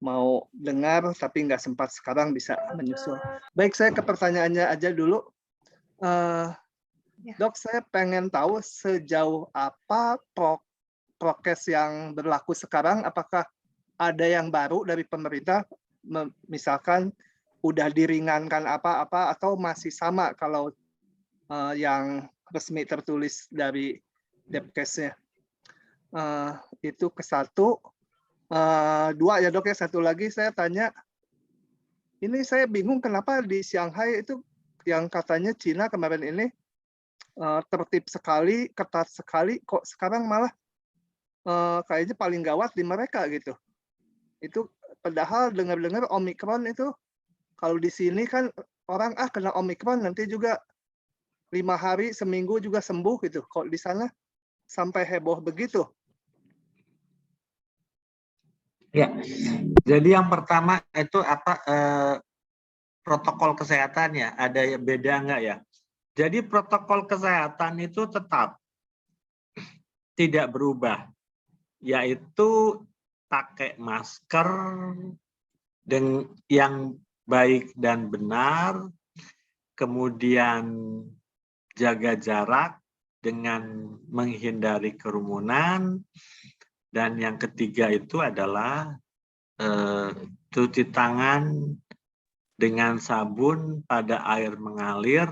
mau dengar tapi nggak sempat sekarang bisa menyusul. Baik, saya ke pertanyaannya aja dulu. Dok, saya pengen tahu sejauh apa prokes yang berlaku sekarang, apakah ada yang baru dari pemerintah, misalkan udah diringankan apa-apa atau masih sama kalau yang resmi tertulis dari Depkesnya. Itu ke satu. Dua ya Dok ya, satu lagi saya tanya, ini saya bingung kenapa di Shanghai itu yang katanya Cina kemarin ini tertib sekali, ketat sekali, kok sekarang malah kayaknya paling gawat di mereka gitu. Itu padahal dengar-dengar Omikron itu, kalau di sini kan orang kena Omikron nanti juga 5 hari, seminggu juga sembuh gitu. Kok di sana sampai heboh begitu? Ya, jadi yang pertama itu protokol kesehatannya, ada yang beda nggak ya? Jadi protokol kesehatan itu tetap tidak berubah, yaitu pakai masker dengan yang baik dan benar, kemudian jaga jarak dengan menghindari kerumunan, dan yang ketiga itu adalah cuci tangan dengan sabun pada air mengalir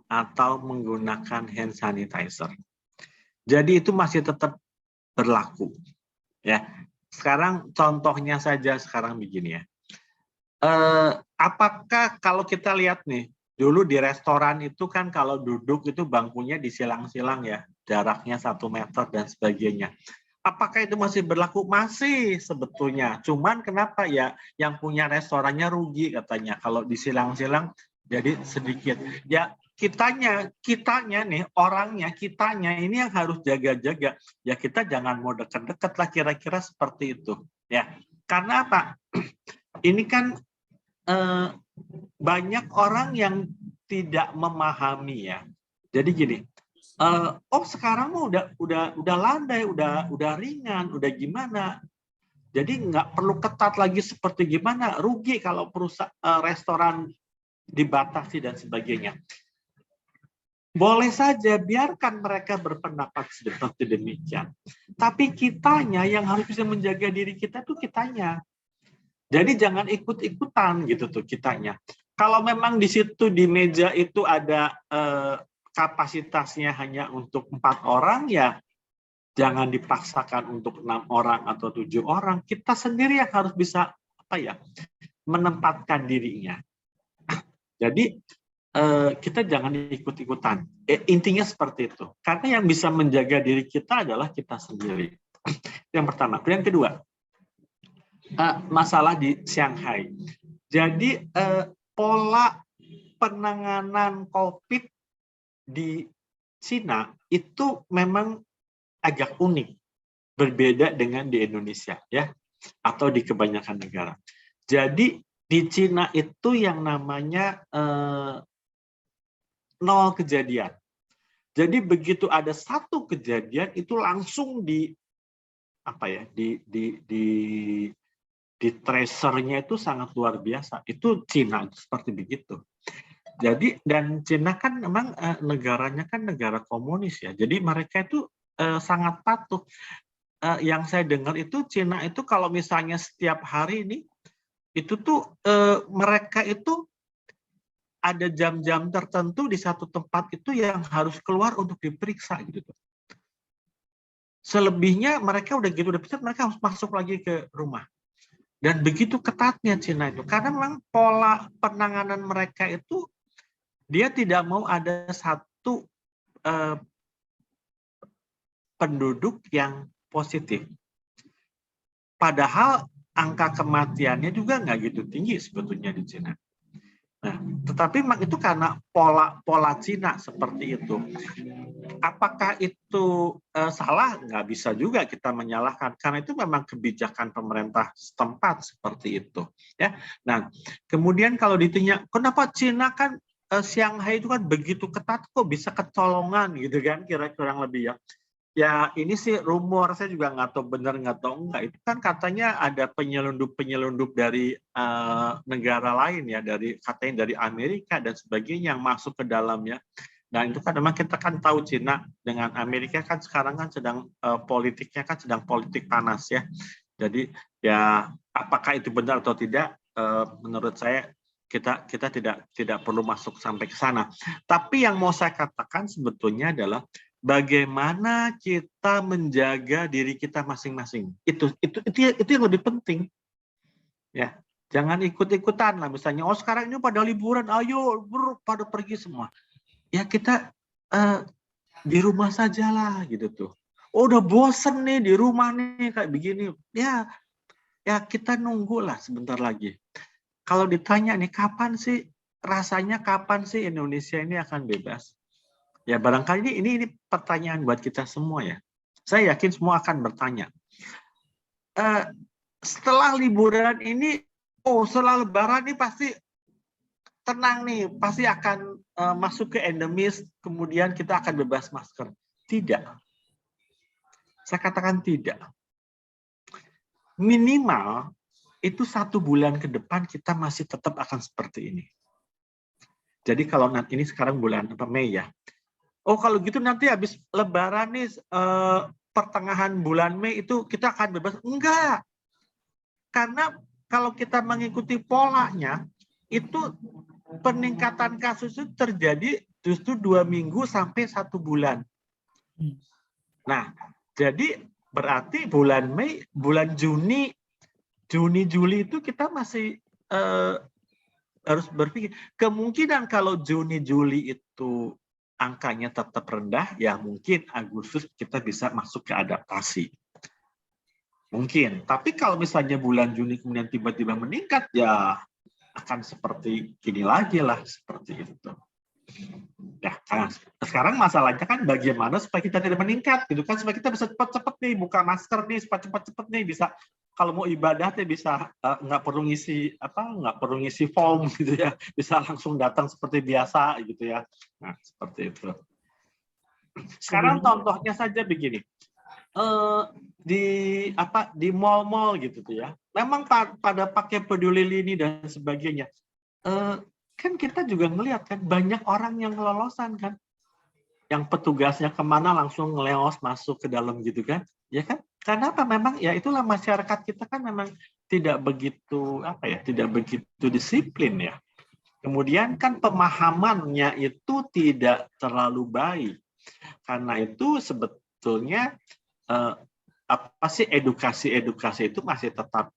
atau menggunakan hand sanitizer. Jadi itu masih tetap berlaku. Ya, sekarang contohnya saja sekarang begini ya. Apakah kalau kita lihat nih, dulu di restoran itu kan kalau duduk itu bangkunya disilang-silang ya, jaraknya 1 meter dan sebagainya. Apakah itu masih berlaku? Masih sebetulnya. Cuman kenapa ya yang punya restorannya rugi katanya kalau disilang-silang jadi sedikit. Ya kitanya nih orangnya kitanya ini yang harus jaga-jaga. Ya kita jangan mau dekat-dekat lah kira-kira seperti itu. Ya karena apa? Ini kan banyak orang yang tidak memahami ya. Jadi gini. Oh sekarang udah landai, udah ringan, udah gimana? Jadi nggak perlu ketat lagi seperti gimana? Rugi kalau restoran dibatasi dan sebagainya. Boleh saja biarkan mereka berpendapat seperti demikian. Tapi kitanya yang harus bisa menjaga diri kita tuh kitanya. Jadi jangan ikut-ikutan gitu tuh kitanya. Kalau memang di situ di meja itu ada kapasitasnya hanya untuk 4 orang, ya jangan dipaksakan untuk 6 orang atau 7 orang. Kita sendiri yang harus bisa menempatkan dirinya. Jadi kita jangan ikut-ikutan. Intinya seperti itu. Karena yang bisa menjaga diri kita adalah kita sendiri. Yang pertama. Yang kedua, masalah di Shanghai. Jadi pola penanganan COVID di Cina itu memang agak unik, berbeda dengan di Indonesia ya, atau di kebanyakan negara. Jadi di Cina itu yang namanya 0 kejadian. Jadi begitu ada 1 kejadian itu langsung di tracernya itu sangat luar biasa. Itu Cina seperti begitu. Jadi dan Cina kan memang negaranya kan negara komunis ya. Jadi mereka itu sangat patuh. Yang saya dengar itu Cina itu kalau misalnya setiap hari ini itu tuh mereka itu ada jam-jam tertentu di satu tempat itu yang harus keluar untuk diperiksa gitu. Selebihnya mereka udah periksa, mereka harus masuk lagi ke rumah. Dan begitu ketatnya Cina itu karena memang pola penanganan mereka itu dia tidak mau ada satu penduduk yang positif. Padahal angka kematiannya juga nggak gitu tinggi sebetulnya di Cina. Nah, tetapi memang itu karena pola Cina seperti itu. Apakah itu salah? Nggak bisa juga kita menyalahkan karena itu memang kebijakan pemerintah setempat seperti itu. Ya. Nah, kemudian kalau ditanya kenapa Cina kan Shanghai itu kan begitu ketat kok bisa kecolongan gitu kan kira-kira lebih ya. Ya ini sih rumor, saya juga nggak tahu benar nggak tahu enggak. Itu kan katanya ada penyelundup dari negara lain ya, katanya dari Amerika dan sebagainya yang masuk ke dalamnya. Nah itu kan memang kita kan tahu Cina dengan Amerika kan sekarang kan sedang politiknya kan sedang politik panas ya. Jadi ya apakah itu benar atau tidak, menurut saya kita tidak perlu masuk sampai ke sana. Tapi yang mau saya katakan sebetulnya adalah bagaimana kita menjaga diri kita masing-masing. Itu yang lebih penting. Ya, jangan ikut-ikutan lah. Misalnya, oh sekarang ini pada liburan, ayo pada pergi semua. Ya kita di rumah sajalah gitu tuh. Oh udah bosen nih di rumah nih kayak begini. Ya kita nunggulah sebentar lagi. Kalau ditanya nih kapan sih Indonesia ini akan bebas? Ya barangkali ini pertanyaan buat kita semua ya. Saya yakin semua akan bertanya. Setelah liburan ini, setelah Lebaran ini pasti tenang nih, pasti akan masuk ke endemis, kemudian kita akan bebas masker. Tidak. Saya katakan tidak. Minimal itu 1 bulan ke depan kita masih tetap akan seperti ini. Jadi kalau nanti ini sekarang bulan Mei ya. Oh kalau gitu nanti habis Lebaran nih pertengahan bulan Mei itu kita akan bebas. Enggak. Karena kalau kita mengikuti polanya itu peningkatan kasus itu terjadi justru 2 minggu sampai 1 bulan. Nah, jadi berarti bulan Mei, bulan Juni, Juli itu kita masih harus berpikir. Kemungkinan kalau Juni, Juli itu angkanya tetap rendah, ya mungkin Agustus kita bisa masuk ke adaptasi. Mungkin. Tapi kalau misalnya bulan Juni kemudian tiba-tiba meningkat, ya akan seperti ini lagi lah, seperti itu. Ya, kan. Sekarang masalahnya kan bagaimana supaya kita tidak meningkat, gitu kan, supaya kita bisa cepat-cepat nih buka masker nih, cepat-cepat nih bisa kalau mau ibadah tuh bisa nggak perlu ngisi form gitu ya, bisa langsung datang seperti biasa gitu ya. Nah seperti itu. Sekarang contohnya saja begini, di mall-mall gitu tuh ya, memang pada pakai peduli lindungi dan sebagainya. Kan kita juga melihat kan banyak orang yang kelolosan kan, yang petugasnya kemana langsung ngeleos masuk ke dalam gitu kan, ya kan? Karena apa? Memang ya itulah masyarakat kita kan memang tidak begitu tidak begitu disiplin ya. Kemudian kan pemahamannya itu tidak terlalu baik. Karena itu sebetulnya edukasi itu masih tetap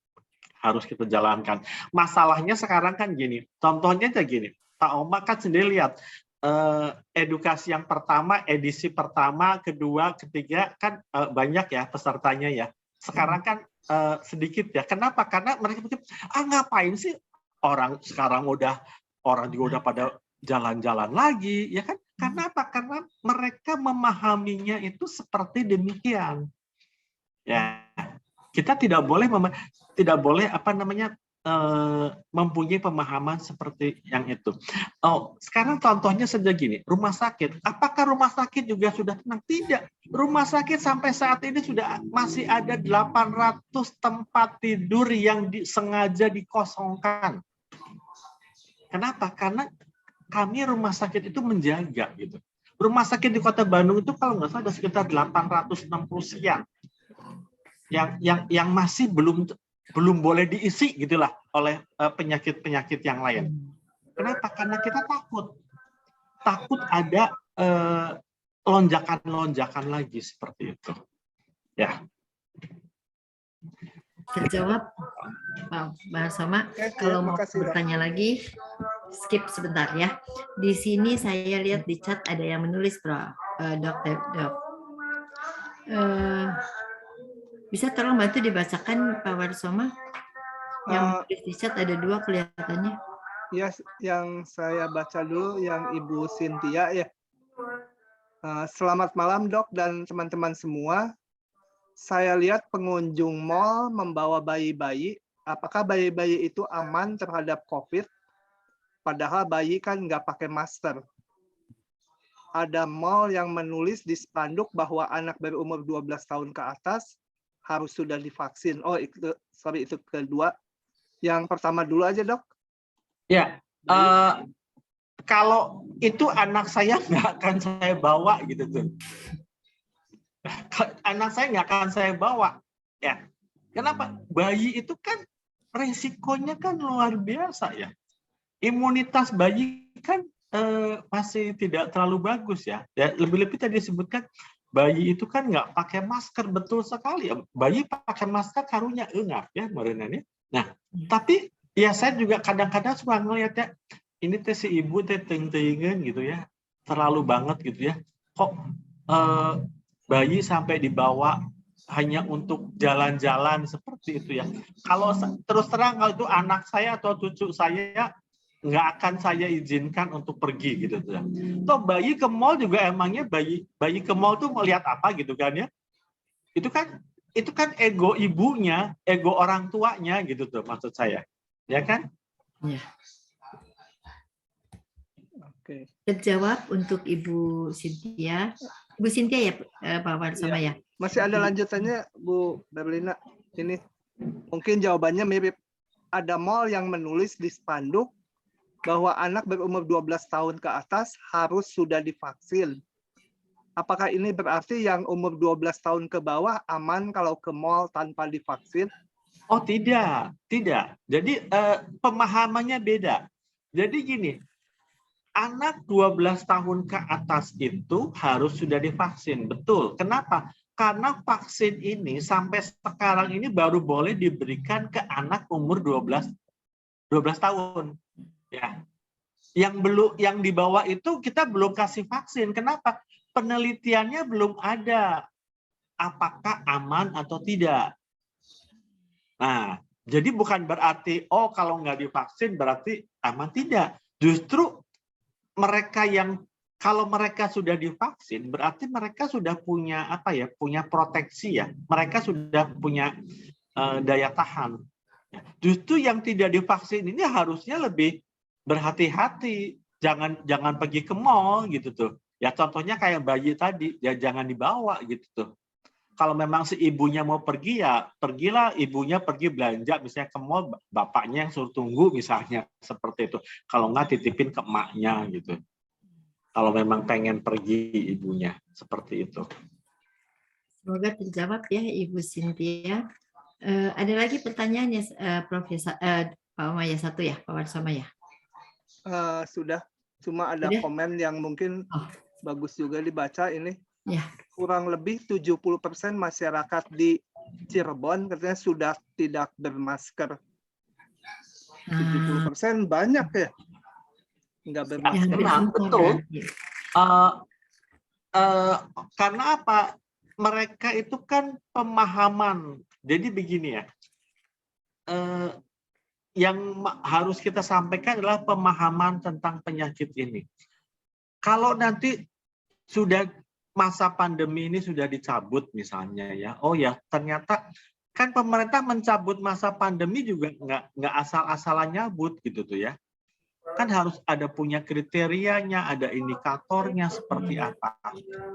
harus kita jalankan. Masalahnya sekarang kan gini, contohnya aja gini, Pak Oma kan sendiri lihat, edukasi yang pertama, edisi pertama, kedua, ketiga, kan banyak ya pesertanya ya. Sekarang kan sedikit ya. Kenapa? Karena mereka pikir, ngapain sih orang sekarang orang juga udah pada jalan-jalan lagi, ya kan? Karena apa? Karena mereka memahaminya itu seperti demikian. Ya, kita tidak boleh mempunyai pemahaman seperti yang itu. Sekarang contohnya saja gini, rumah sakit. Apakah rumah sakit juga sudah tenang? Tidak. Rumah sakit sampai saat ini masih ada 800 tempat tidur yang sengaja dikosongkan. Kenapa? Karena kami rumah sakit itu menjaga gitu. Rumah sakit di Kota Bandung itu kalau nggak salah ada sekitar 860 sekian. Yang masih belum boleh diisi gitulah oleh penyakit-penyakit yang lain. Kenapa? Karena kita takut ada lonjakan lagi seperti itu. Ya. Terjawab, Pak Soma. Kalau mau bertanya lagi, skip sebentar ya. Di sini saya lihat di chat ada yang menulis, Bro. Dok. Bisa tolong bantu dibacakan Pak Warsoma? Yang menulis di chat ada 2 kelihatannya. Ya, yang saya baca dulu yang Ibu Cynthia ya. Selamat malam Dok dan teman-teman semua. Saya lihat pengunjung mal membawa bayi-bayi. Apakah bayi-bayi itu aman terhadap COVID? Padahal bayi kan nggak pakai masker. Ada mal yang menulis di spanduk bahwa anak berumur 12 tahun ke atas harus sudah divaksin. Oh, itu kedua. Yang pertama dulu aja, Dok. Ya, kalau itu anak saya nggak akan saya bawa gitu tuh. Anak saya nggak akan saya bawa. Ya, kenapa? Bayi itu kan resikonya kan luar biasa ya. Imunitas bayi kan masih tidak terlalu bagus ya. Lebih-lebih tadi disebutkan bayi itu kan nggak pakai masker, betul sekali. Bayi pakai masker karunya engap ya, merenanya. Nah, tapi ya saya juga kadang-kadang suka ngeliat ya, ini teh si ibu teh teng-tengan gitu ya, terlalu banget gitu ya. Kok bayi sampai dibawa hanya untuk jalan-jalan seperti itu ya. Kalau terus terang kalau itu anak saya atau cucu saya nggak akan saya izinkan untuk pergi gitu ya. Toh bayi ke mall juga emangnya bayi ke mall tuh melihat apa gitu kan ya? Itu kan ego ibunya, ego orang tuanya gitu tuh maksud saya. Ya kan? Ya. Oke. Terjawab untuk Ibu Cynthia. Ibu Cynthia ya, Pak Warsoma ya. Masih ada lanjutannya, Bu Berlina. Ini mungkin jawabannya mirip. Ada mall yang menulis di spanduk bahwa anak berumur 12 tahun ke atas harus sudah divaksin. Apakah ini berarti yang umur 12 tahun ke bawah aman kalau ke mall tanpa divaksin? Oh tidak, tidak. Jadi pemahamannya beda. Jadi gini, anak 12 tahun ke atas itu harus sudah divaksin. Betul. Kenapa? Karena vaksin ini sampai sekarang ini baru boleh diberikan ke anak umur 12 tahun. Ya. Yang di bawah itu kita belum kasih vaksin. Kenapa? Penelitiannya belum ada. Apakah aman atau tidak? Nah, jadi bukan berarti kalau nggak divaksin berarti aman, tidak. Justru mereka yang kalau mereka sudah divaksin berarti mereka sudah punya punya proteksi ya. Mereka sudah punya daya tahan. Justru yang tidak divaksin ini harusnya lebih berhati-hati. Jangan pergi ke mall gitu tuh. Ya contohnya kayak bayi tadi, ya jangan dibawa gitu tuh. Kalau memang si ibunya mau pergi ya pergilah, ibunya pergi belanja misalnya ke mall, bapaknya yang suruh tunggu misalnya seperti itu. Kalau nggak titipin ke emaknya gitu. Kalau memang pengen pergi ibunya seperti itu. Semoga terjawab ya Ibu Cynthia. Ada lagi pertanyaannya Profesor Pak Omaya satu ya, Pak Warsoma ya. Sudah, cuma ada Sudah? komen yang mungkin bagus juga dibaca ini. Ya. Kurang lebih 70% masyarakat di Cirebon katanya sudah tidak bermasker. 70% banyak ya, nggak bermasker. Ya, betul. Karena apa? Mereka itu kan pemahaman. Jadi begini ya. Yang harus kita sampaikan adalah pemahaman tentang penyakit ini. Kalau nanti sudah masa pandemi ini sudah dicabut misalnya ya, oh ya ternyata kan pemerintah mencabut masa pandemi juga nggak asal-asalan nyabut gitu tuh ya, kan harus ada punya kriterianya, ada indikatornya seperti apa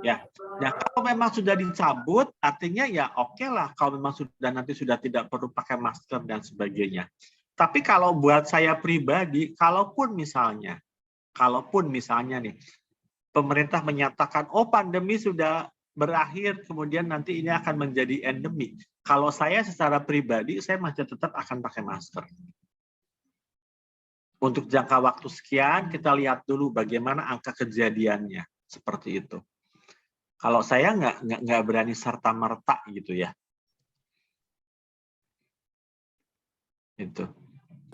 ya. Nah kalau memang sudah dicabut artinya ya oke lah kalau memang nanti sudah tidak perlu pakai masker dan sebagainya. Tapi kalau buat saya pribadi, kalaupun misalnya nih pemerintah menyatakan, pandemi sudah berakhir, kemudian nanti ini akan menjadi endemi. Kalau saya secara pribadi, saya masih tetap akan pakai masker. Untuk jangka waktu sekian, kita lihat dulu bagaimana angka kejadiannya. Seperti itu. Kalau saya nggak berani serta-merta gitu ya. Itu.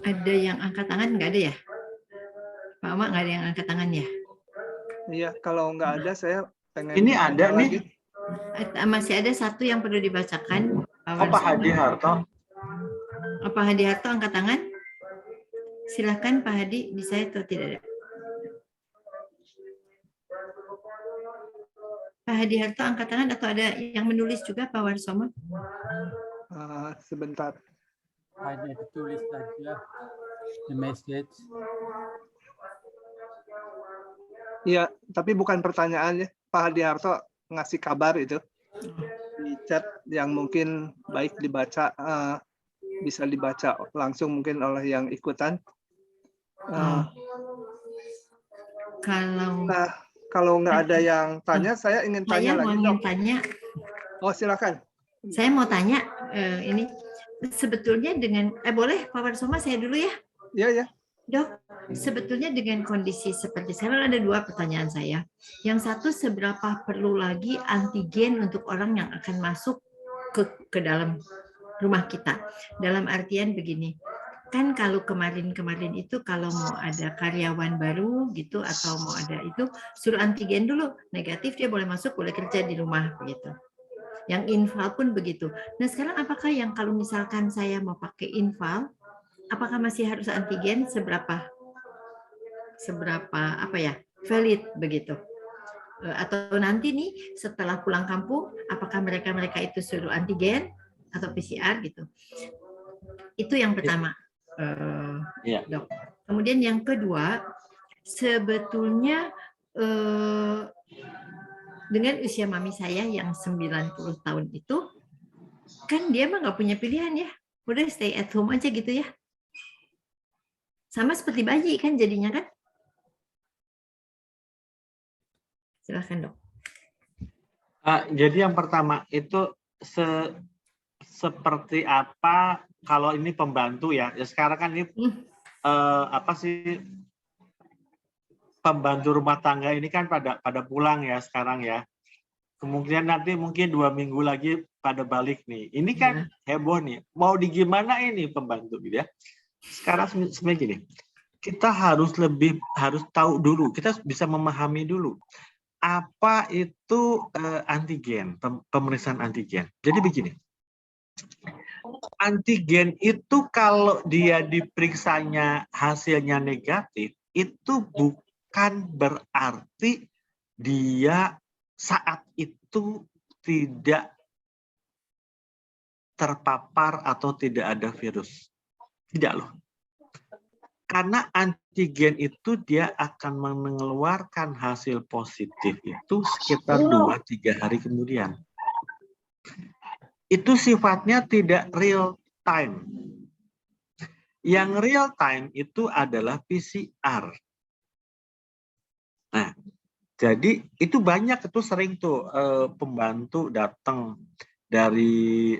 Ada yang angkat tangan? Nggak ada ya? Pak Oma nggak ada yang angkat tangan ya? Iya, kalau nggak ada saya pengen. Ini ada nih. Masih ada satu yang perlu dibacakan. Pak Hadi Harto. Pak Hadi Harto angkat tangan. Silakan Pak Hadi, di saya atau tidak ada? Pak Hadi Harto angkat tangan atau ada yang menulis juga Pak Warsoma? Sebentar. Hanya ditulis saja the message. Iya, tapi bukan pertanyaan ya. Pak Hadi Harto ngasih kabar itu di chat yang mungkin baik dibaca, bisa dibaca langsung mungkin oleh yang ikutan. Kalau nggak ada yang tanya, saya ingin tanya lagi. Saya mau tanya. Oh silakan. Saya mau tanya ini sebetulnya dengan boleh Pak Warsoma saya dulu ya? Iya ya. Dok, sebetulnya dengan kondisi seperti sekarang ada dua pertanyaan saya. Yang satu, seberapa perlu lagi antigen untuk orang yang akan masuk ke dalam rumah kita? Dalam artian begini, kan kalau kemarin itu kalau mau ada karyawan baru gitu atau mau ada itu suruh antigen dulu, negatif dia boleh masuk, boleh kerja di rumah begitu. Yang infal pun begitu. Nah sekarang apakah yang kalau misalkan saya mau pakai infal, apakah masih harus antigen seberapa valid begitu? Atau nanti nih setelah pulang kampung, apakah mereka itu suruh antigen atau PCR gitu? Itu yang pertama, Dok. Kemudian yang kedua, sebetulnya dengan usia mami saya yang 90 tahun itu, kan dia mah nggak punya pilihan ya. Udah stay at home aja gitu ya. Sama seperti bayi kan jadinya kan. Silahkan dok. Jadi yang pertama itu seperti apa kalau ini pembantu ya. Sekarang kan ini apa sih, pembantu rumah tangga ini kan pada pulang ya sekarang ya. Kemungkinan nanti mungkin 2 minggu lagi pada balik nih. Ini kan heboh nih. Mau digimana ini pembantu gitu ya. Sekarang sebenarnya gini, kita harus tahu dulu, kita bisa memahami dulu apa itu antigen, pemeriksaan antigen. Jadi begini, antigen itu kalau dia diperiksanya hasilnya negatif, itu bukan berarti dia saat itu tidak terpapar atau tidak ada virus. Tidak loh. Karena antigen itu dia akan mengeluarkan hasil positif itu sekitar 2-3 hari kemudian. Itu sifatnya tidak real time. Yang real time itu adalah PCR. Nah, jadi itu banyak, itu sering tuh pembantu datang dari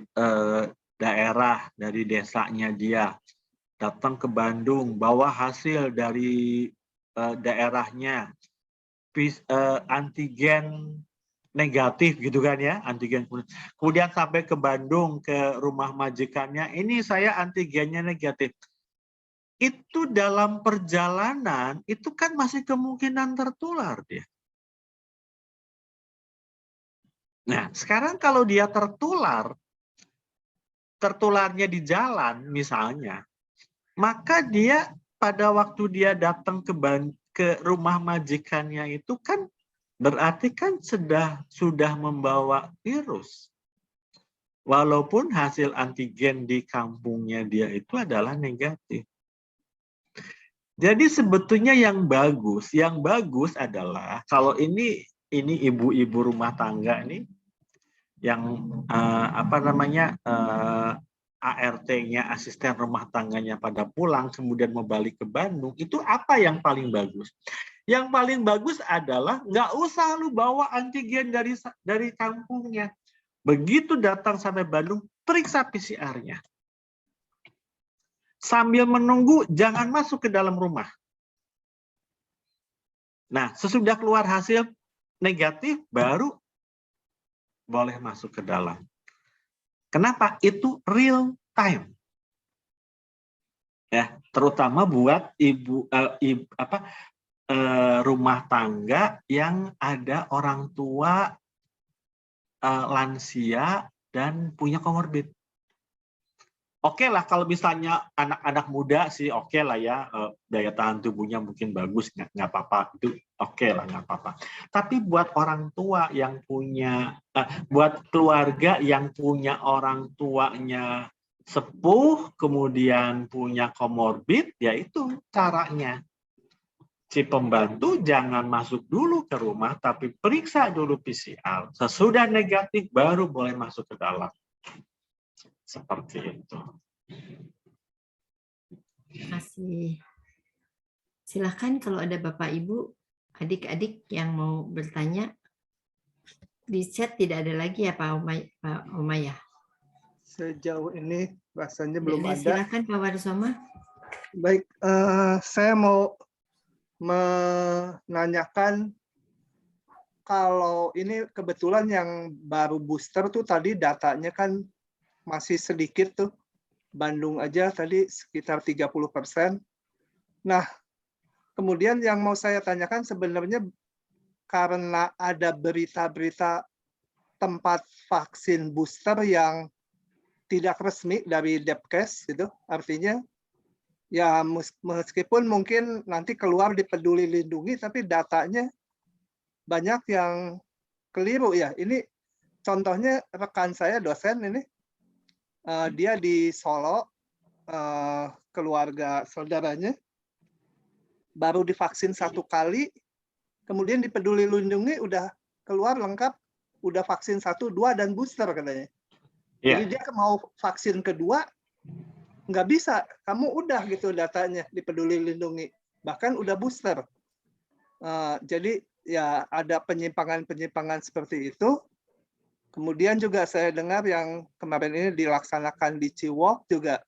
daerah, dari desanya dia, datang ke Bandung, bawa hasil dari daerahnya, antigen negatif gitu kan ya, antigen. Kemudian sampai ke Bandung, ke rumah majikannya, ini saya antigennya negatif. Itu dalam perjalanan, itu kan masih kemungkinan tertular dia. Nah, sekarang kalau dia tertularnya di jalan misalnya, maka dia pada waktu dia datang ke rumah majikannya itu kan berarti kan sudah membawa virus. Walaupun hasil antigen di kampungnya dia itu adalah negatif. Jadi sebetulnya yang bagus adalah kalau ini ibu-ibu rumah tangga nih yang apa namanya ART-nya, asisten rumah tangganya pada pulang, kemudian mau balik ke Bandung, itu apa yang paling bagus? Yang paling bagus adalah nggak usah lu bawa antigen dari kampungnya. Begitu datang sampai Bandung, periksa PCR-nya. Sambil menunggu, jangan masuk ke dalam rumah. Nah, sesudah keluar hasil negatif, baru boleh masuk ke dalam. Kenapa? Itu real time. Ya, terutama buat rumah tangga yang ada orang tua lansia dan punya komorbid. Oke lah kalau misalnya anak-anak muda sih oke lah ya, daya tahan tubuhnya mungkin bagus, nggak apa-apa, itu oke lah, nggak apa-apa. Tapi buat orang tua yang punya, buat keluarga yang punya orang tuanya sepuh, kemudian punya komorbid, ya itu caranya. Si pembantu jangan masuk dulu ke rumah, tapi periksa dulu PCR. Sesudah negatif, baru boleh masuk ke dalam. Seperti itu. Terima kasih. Silahkan kalau ada Bapak Ibu, adik-adik yang mau bertanya. Di chat tidak ada lagi ya Pak Omaya? Sejauh ini rasanya belum ada. Silakan Pak Warsoma. Baik, saya mau menanyakan kalau ini kebetulan yang baru booster tuh tadi datanya kan masih sedikit tuh. Bandung aja tadi sekitar 30%. Nah, kemudian yang mau saya tanyakan sebenarnya karena ada berita-berita tempat vaksin booster yang tidak resmi dari Depkes gitu, artinya ya meskipun mungkin nanti keluar di Peduli Lindungi, tapi datanya banyak yang keliru ya. Ini contohnya rekan saya dosen ini, dia di Solo, keluarga saudaranya baru divaksin 1 kali, kemudian di Peduli Lindungi udah keluar lengkap, udah vaksin 1, 2, dan booster katanya. Jadi dia mau vaksin kedua, nggak bisa. Kamu udah gitu datanya di Peduli Lindungi. Bahkan udah booster. Jadi ya ada penyimpangan-penyimpangan seperti itu. Kemudian juga saya dengar yang kemarin ini dilaksanakan di Ciwok juga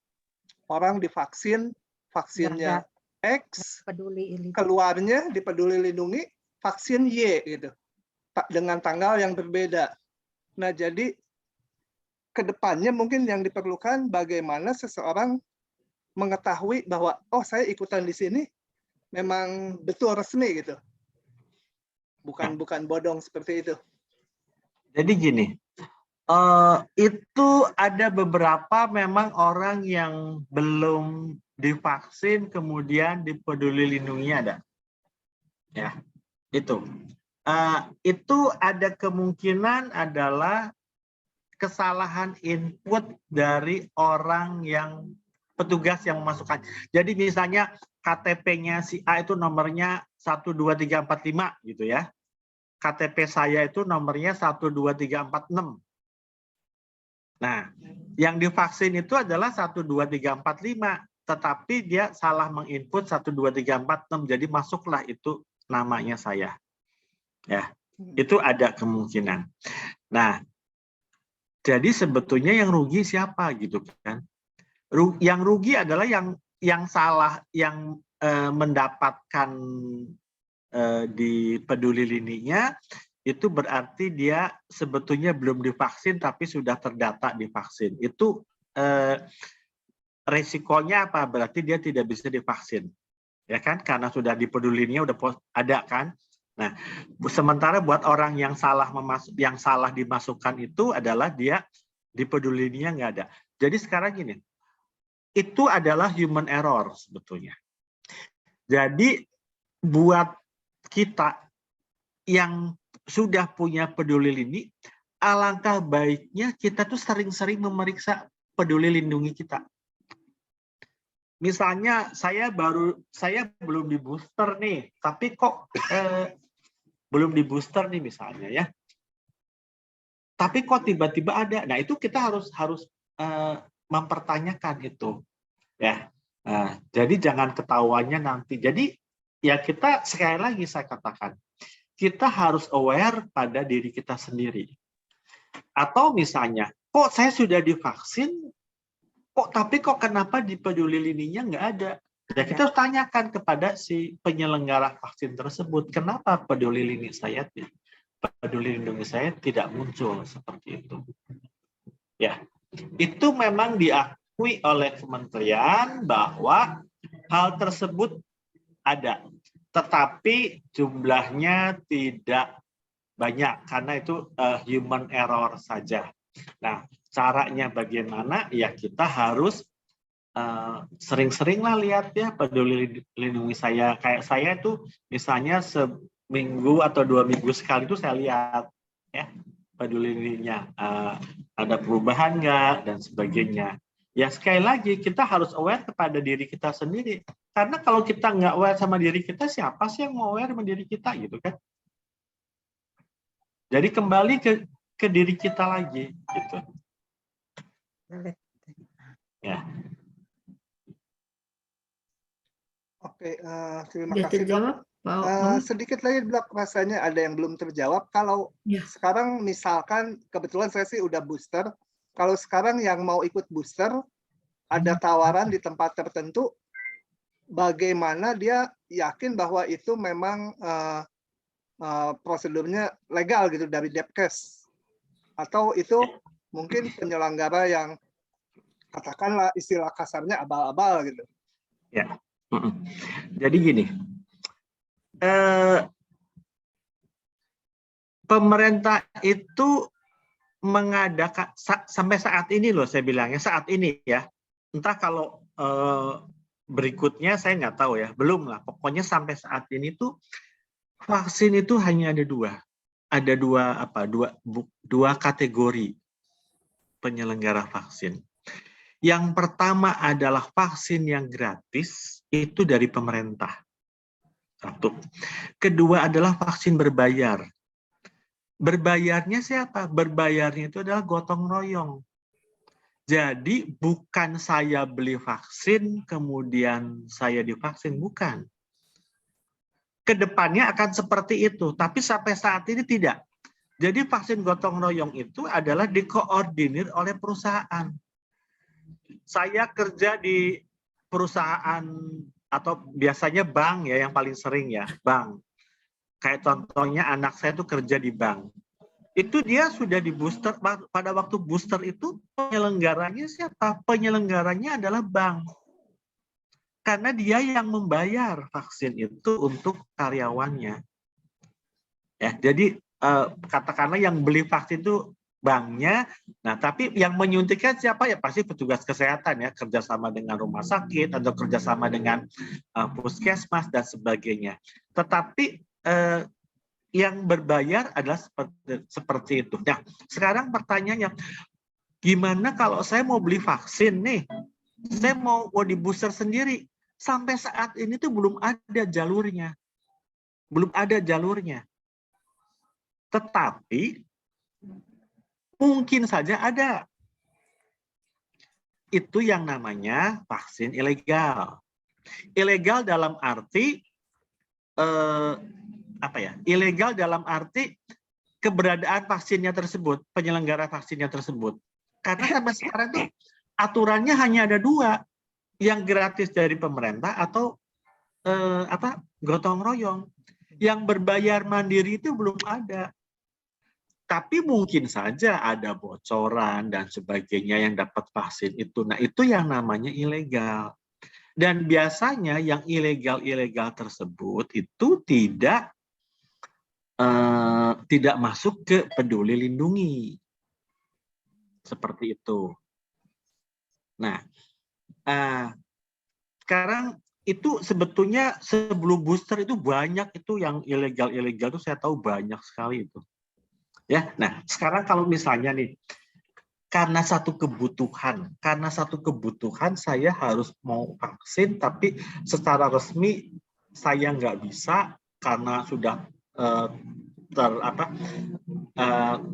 orang divaksin, vaksinnya X, keluarnya di Peduli Lindungi vaksin Y gitu, dengan tanggal yang berbeda. Nah, jadi kedepannya mungkin yang diperlukan bagaimana seseorang mengetahui bahwa oh saya ikutan di sini memang betul resmi gitu, bukan bodong seperti itu. Jadi gini, itu ada beberapa memang orang yang belum divaksin kemudian di Peduli Lindungi ada, ya itu ada kemungkinan adalah kesalahan input dari orang yang petugas yang memasukkan. Jadi misalnya KTP-nya si A itu nomornya 12345 gitu ya. KTP saya itu nomornya 12346. Nah, yang divaksin itu adalah 12345, tetapi dia salah menginput 12346, jadi masuklah itu namanya saya. Ya, itu ada kemungkinan. Nah, jadi sebetulnya yang rugi siapa gitu kan? Yang rugi adalah yang salah, yang mendapatkan di Peduli Lindunginya itu berarti dia sebetulnya belum divaksin tapi sudah terdata divaksin. Itu resikonya apa? Berarti dia tidak bisa divaksin, ya kan? Karena sudah di Peduli Lindunginya udah ada kan. Nah, sementara buat orang yang salah dimasukkan itu adalah dia di Peduli Lindunginya nggak ada. Jadi sekarang gini, itu adalah human error sebetulnya. Jadi buat kita yang sudah punya Peduli Lindungi, alangkah baiknya kita tuh sering-sering memeriksa Peduli Lindungi kita. Misalnya saya belum di booster nih, tapi kok belum di booster nih misalnya ya. Tapi kok tiba-tiba ada. Nah, itu kita harus mempertanyakan itu. Ya. Jadi jangan ketahuannya nanti. Jadi ya kita sekali lagi saya katakan, kita harus aware pada diri kita sendiri. Atau misalnya, kok saya sudah divaksin, tapi kenapa di Peduli Lindunginya nggak ada? Ya kita harus tanyakan kepada si penyelenggara vaksin tersebut, kenapa Peduli Lindungi saya tidak muncul seperti itu. Ya, itu memang diakui oleh kementerian bahwa hal tersebut ada. Tetapi jumlahnya tidak banyak karena itu human error saja. Nah, caranya bagaimana? Ya kita harus sering-seringlah lihat ya Peduli Lindungi saya. Kayak saya itu misalnya seminggu atau 2 minggu sekali itu saya lihat ya Peduli Lindunginya ada perubahan nggak dan sebagainya. Ya sekali lagi kita harus aware kepada diri kita sendiri. Karena kalau kita nggak aware sama diri kita, siapa sih yang mau aware sama diri kita gitu kan? Jadi kembali ke diri kita lagi gitu. Ya. Oke, terima Sudah kasih terjawab, Dok. Sedikit lagi Dok, rasanya ada yang belum terjawab. Kalau sekarang misalkan kebetulan saya sih udah booster, kalau sekarang yang mau ikut booster ada tawaran di tempat tertentu, bagaimana dia yakin bahwa itu memang prosedurnya legal gitu dari Depkes, atau itu mungkin penyelenggara yang katakanlah istilah kasarnya abal-abal gitu. Ya, jadi gini, pemerintah itu mengadakan sampai saat ini loh, saya bilangnya saat ini ya, entah kalau berikutnya saya nggak tahu ya, belum lah, pokoknya sampai saat ini tuh vaksin itu hanya ada dua kategori penyelenggara vaksin. Yang pertama adalah vaksin yang gratis, itu dari pemerintah. Satu. Kedua adalah vaksin berbayar. Berbayarnya siapa? Berbayarnya itu adalah gotong royong. Jadi bukan saya beli vaksin, kemudian saya divaksin, bukan. Kedepannya akan seperti itu, tapi sampai saat ini tidak. Jadi vaksin gotong royong itu adalah dikoordinir oleh perusahaan. Saya kerja di perusahaan atau biasanya bank ya, yang paling sering ya, bank. Kayak contohnya anak saya tuh kerja di bank. Itu dia sudah di booster, pada waktu booster itu penyelenggaranya siapa? Penyelenggaranya adalah bank. Karena dia yang membayar vaksin itu untuk karyawannya. Ya, jadi katakanlah yang beli vaksin itu banknya, nah tapi yang menyuntikkan siapa ya pasti petugas kesehatan ya, kerjasama dengan rumah sakit atau kerjasama dengan puskesmas dan sebagainya. Tetapi yang berbayar adalah seperti itu. Nah, sekarang pertanyaannya, gimana kalau saya mau beli vaksin nih, saya mau di booster sendiri, sampai saat ini tuh belum ada jalurnya. Belum ada jalurnya. Tetapi, mungkin saja ada. Itu yang namanya vaksin ilegal. Ilegal dalam arti, ilegal dalam arti keberadaan vaksinnya tersebut, penyelenggara vaksinnya tersebut. Karena sampai sekarang tuh aturannya hanya ada dua, yang gratis dari pemerintah atau gotong royong. Yang berbayar mandiri itu belum ada. Tapi mungkin saja ada bocoran dan sebagainya yang dapat vaksin itu. Nah, itu yang namanya ilegal. Dan biasanya yang ilegal-ilegal tersebut itu tidak masuk ke Peduli Lindungi. Seperti itu. Nah, sekarang itu sebetulnya sebelum booster itu banyak itu yang ilegal-ilegal itu saya tahu banyak sekali itu. Ya, nah sekarang kalau misalnya nih karena satu kebutuhan saya harus mau vaksin tapi secara resmi saya nggak bisa karena sudah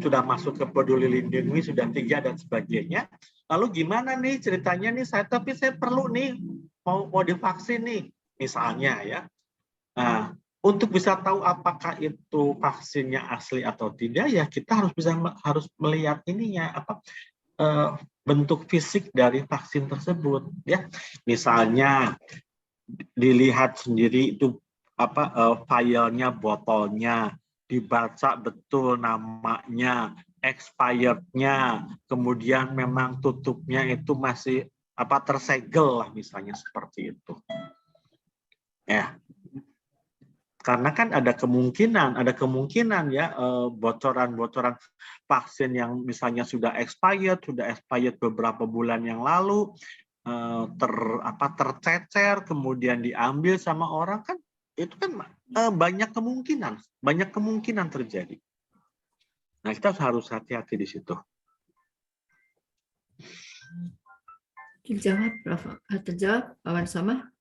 sudah masuk ke Peduli Lindungi sudah 3 dan sebagainya. Lalu gimana nih ceritanya nih saya perlu nih mau divaksin nih misalnya ya. Nah, untuk bisa tahu apakah itu vaksinnya asli atau tidak ya kita harus melihat ininya bentuk fisik dari vaksin tersebut ya. Misalnya dilihat sendiri itu filenya, botolnya, dibaca betul namanya, expired-nya, kemudian memang tutupnya itu masih tersegel lah misalnya seperti itu. Ya. Karena kan ada kemungkinan ya bocoran-bocoran vaksin yang misalnya sudah expired beberapa bulan yang lalu tercecer kemudian diambil sama orang kan itu kan banyak kemungkinan terjadi. Nah, kita harus hati-hati di situ. Terjawab Pak Warsoma?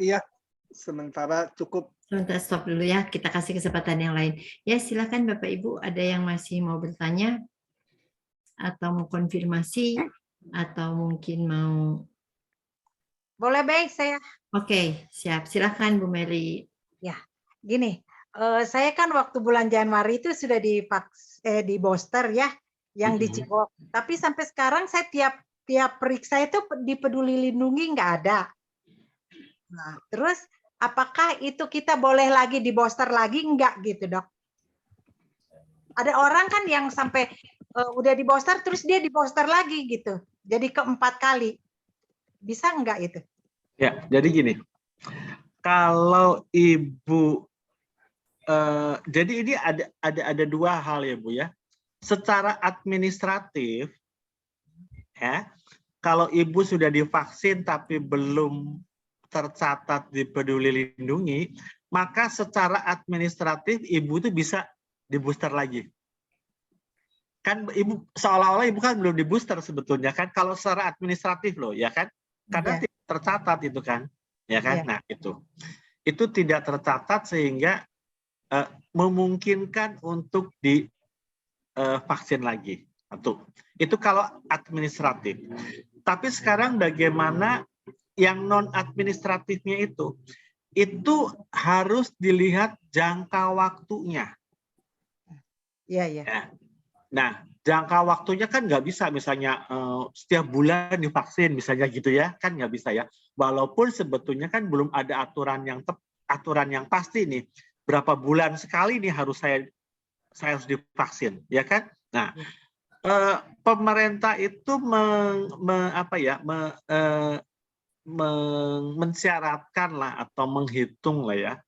Iya. Sementara cukup. Sebentar, stop dulu ya. Kita kasih kesempatan yang lain. Ya, silakan Bapak Ibu. Ada yang masih mau bertanya atau mau konfirmasi atau mungkin mau. Boleh baik saya. Oke, siap. Silakan Bu Mary. Ya, gini. Saya kan waktu bulan Januari itu sudah di booster ya, yang di Cibok. Tapi sampai sekarang saya tiap periksa itu di Peduli Lindungi nggak ada. Nah, terus apakah itu kita boleh lagi di booster lagi? Enggak gitu, Dok. Ada orang kan yang sampai udah di booster, terus dia di booster lagi gitu. Jadi ke 4 kali. Bisa enggak itu? Ya, jadi gini. Kalau Ibu, jadi ini ada 2 hal ya Bu ya. Secara administratif, ya, kalau Ibu sudah divaksin tapi belum tercatat di Peduli Lindungi, maka secara administratif Ibu itu bisa di booster lagi. Kan Ibu seolah-olah Ibu kan belum di booster sebetulnya kan kalau secara administratif loh ya kan, karena tidak tercatat itu kan, ya kan. Nah itu. itu tidak tercatat sehingga memungkinkan untuk divaksin lagi. Satu. Itu kalau administratif. Tapi sekarang bagaimana yang non administratifnya itu harus dilihat jangka waktunya. Iya, iya. Ya. Nah, jangka waktunya kan nggak bisa misalnya setiap bulan divaksin misalnya gitu ya, kan nggak bisa ya. Walaupun sebetulnya kan belum ada aturan yang pasti nih, berapa bulan sekali nih saya harus divaksin, ya kan? Nah, pemerintah itu mensyaratkan lah atau menghitung lah ya,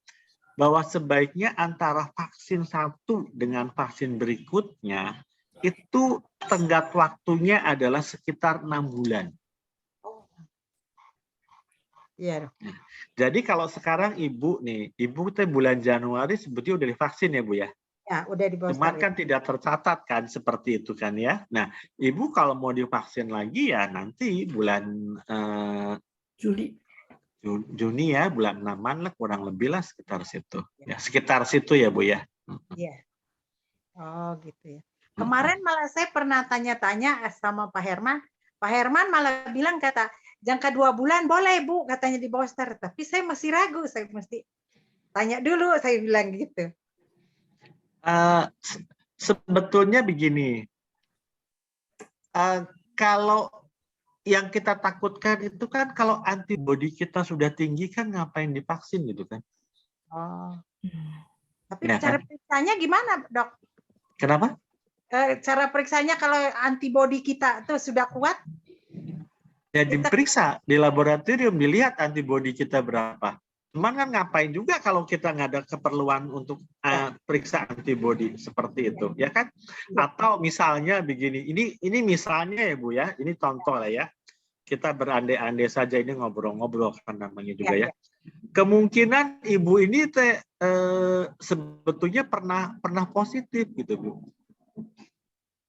bahwa sebaiknya antara vaksin satu dengan vaksin berikutnya itu tenggat waktunya adalah sekitar 6 bulan. Iya, Dok. Jadi kalau sekarang Ibu tuh bulan Januari sebetulnya udah divaksin ya Bu ya? Ya, udah di booster. Cuman kan tidak tercatat kan seperti itu kan ya. Nah, Ibu kalau mau divaksin lagi ya nanti bulan Juni ya, bulan 6-an lah kurang lebih lah sekitar situ. Ya, sekitar situ ya Bu ya. Iya. Oh, gitu ya. Kemarin malah saya pernah tanya-tanya sama Pak Herman. Pak Herman malah bilang jangka 2 bulan boleh Bu katanya di booster. Tapi saya masih ragu, saya mesti tanya dulu, saya bilang gitu. Sebetulnya begini, kalau yang kita takutkan itu kan kalau antibodi kita sudah tinggi kan ngapain divaksin gitu kan? Oh. Tapi Ya, cara kan? periksanya gimana, Dok? Kenapa? Cara periksanya kalau antibodi kita tuh sudah kuat? Ya diperiksa di laboratorium, dilihat antibodi kita berapa. Cuman kan ngapain juga kalau kita nggak ada keperluan untuk periksa antibodi seperti itu, ya kan? Atau misalnya begini, ini misalnya ya Bu ya, ini contoh lah ya. Kita berandai-andai saja, ini ngobrol-ngobrol kan namanya juga ya. Kemungkinan Ibu ini sebetulnya pernah positif gitu Bu.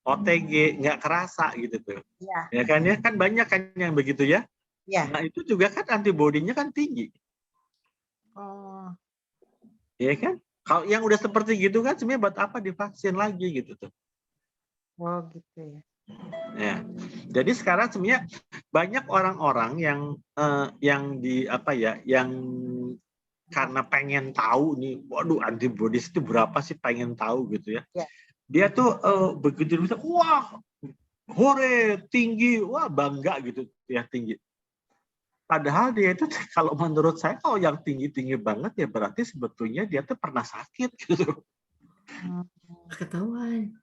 OTG nggak kerasa gitu tuh. Ya kan ya, kan banyak kan yang begitu ya. Nah itu juga kan antibodinya kan tinggi. Oh. Ya kan? Kalau yang udah seperti gitu kan sebenarnya buat apa divaksin lagi gitu tuh. Oh gitu ya. Ya. Jadi sekarang sebenarnya banyak orang-orang yang karena pengen tahu nih, waduh antibodi itu berapa sih, pengen tahu gitu ya. Dia tuh begitu bisa, wah, hore tinggi, wah bangga gitu ya tinggi. Padahal dia itu kalau menurut saya kalau yang tinggi-tinggi banget ya berarti sebetulnya dia tuh pernah sakit gitu. Ketahuan.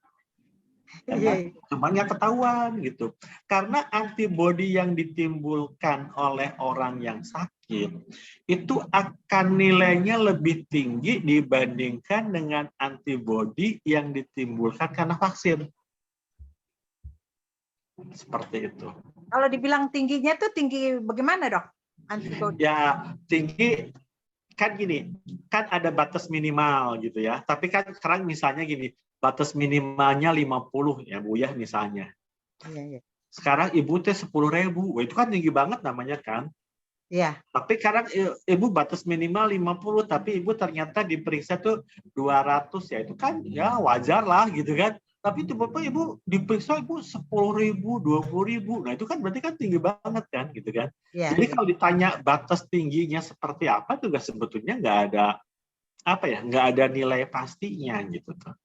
Cuman nggak ketahuan gitu. Karena antibodi yang ditimbulkan oleh orang yang sakit itu akan nilainya lebih tinggi dibandingkan dengan antibodi yang ditimbulkan karena vaksin. Seperti itu. Kalau dibilang tingginya tuh tinggi bagaimana, Dok? Antibodi. Ya, tinggi kan gini, kan ada batas minimal gitu ya. Tapi kan sekarang misalnya gini, batas minimalnya 50 ya Bu ya misalnya. Iya. Sekarang Ibu teh 10.000. Wah, itu kan tinggi banget namanya kan. Iya. Tapi sekarang Ibu batas minimal 50, tapi Ibu ternyata diperiksa tuh 200 ya. Itu kan ya wajar lah gitu kan. Tapi itu Bapak Ibu diperiksa Ibu 10.000, 20.000. Nah, itu kan berarti kan tinggi banget kan gitu kan. Iya, Jadi kalau ditanya batas tingginya seperti apa juga sebetulnya nggak ada nilai pastinya gitu tuh.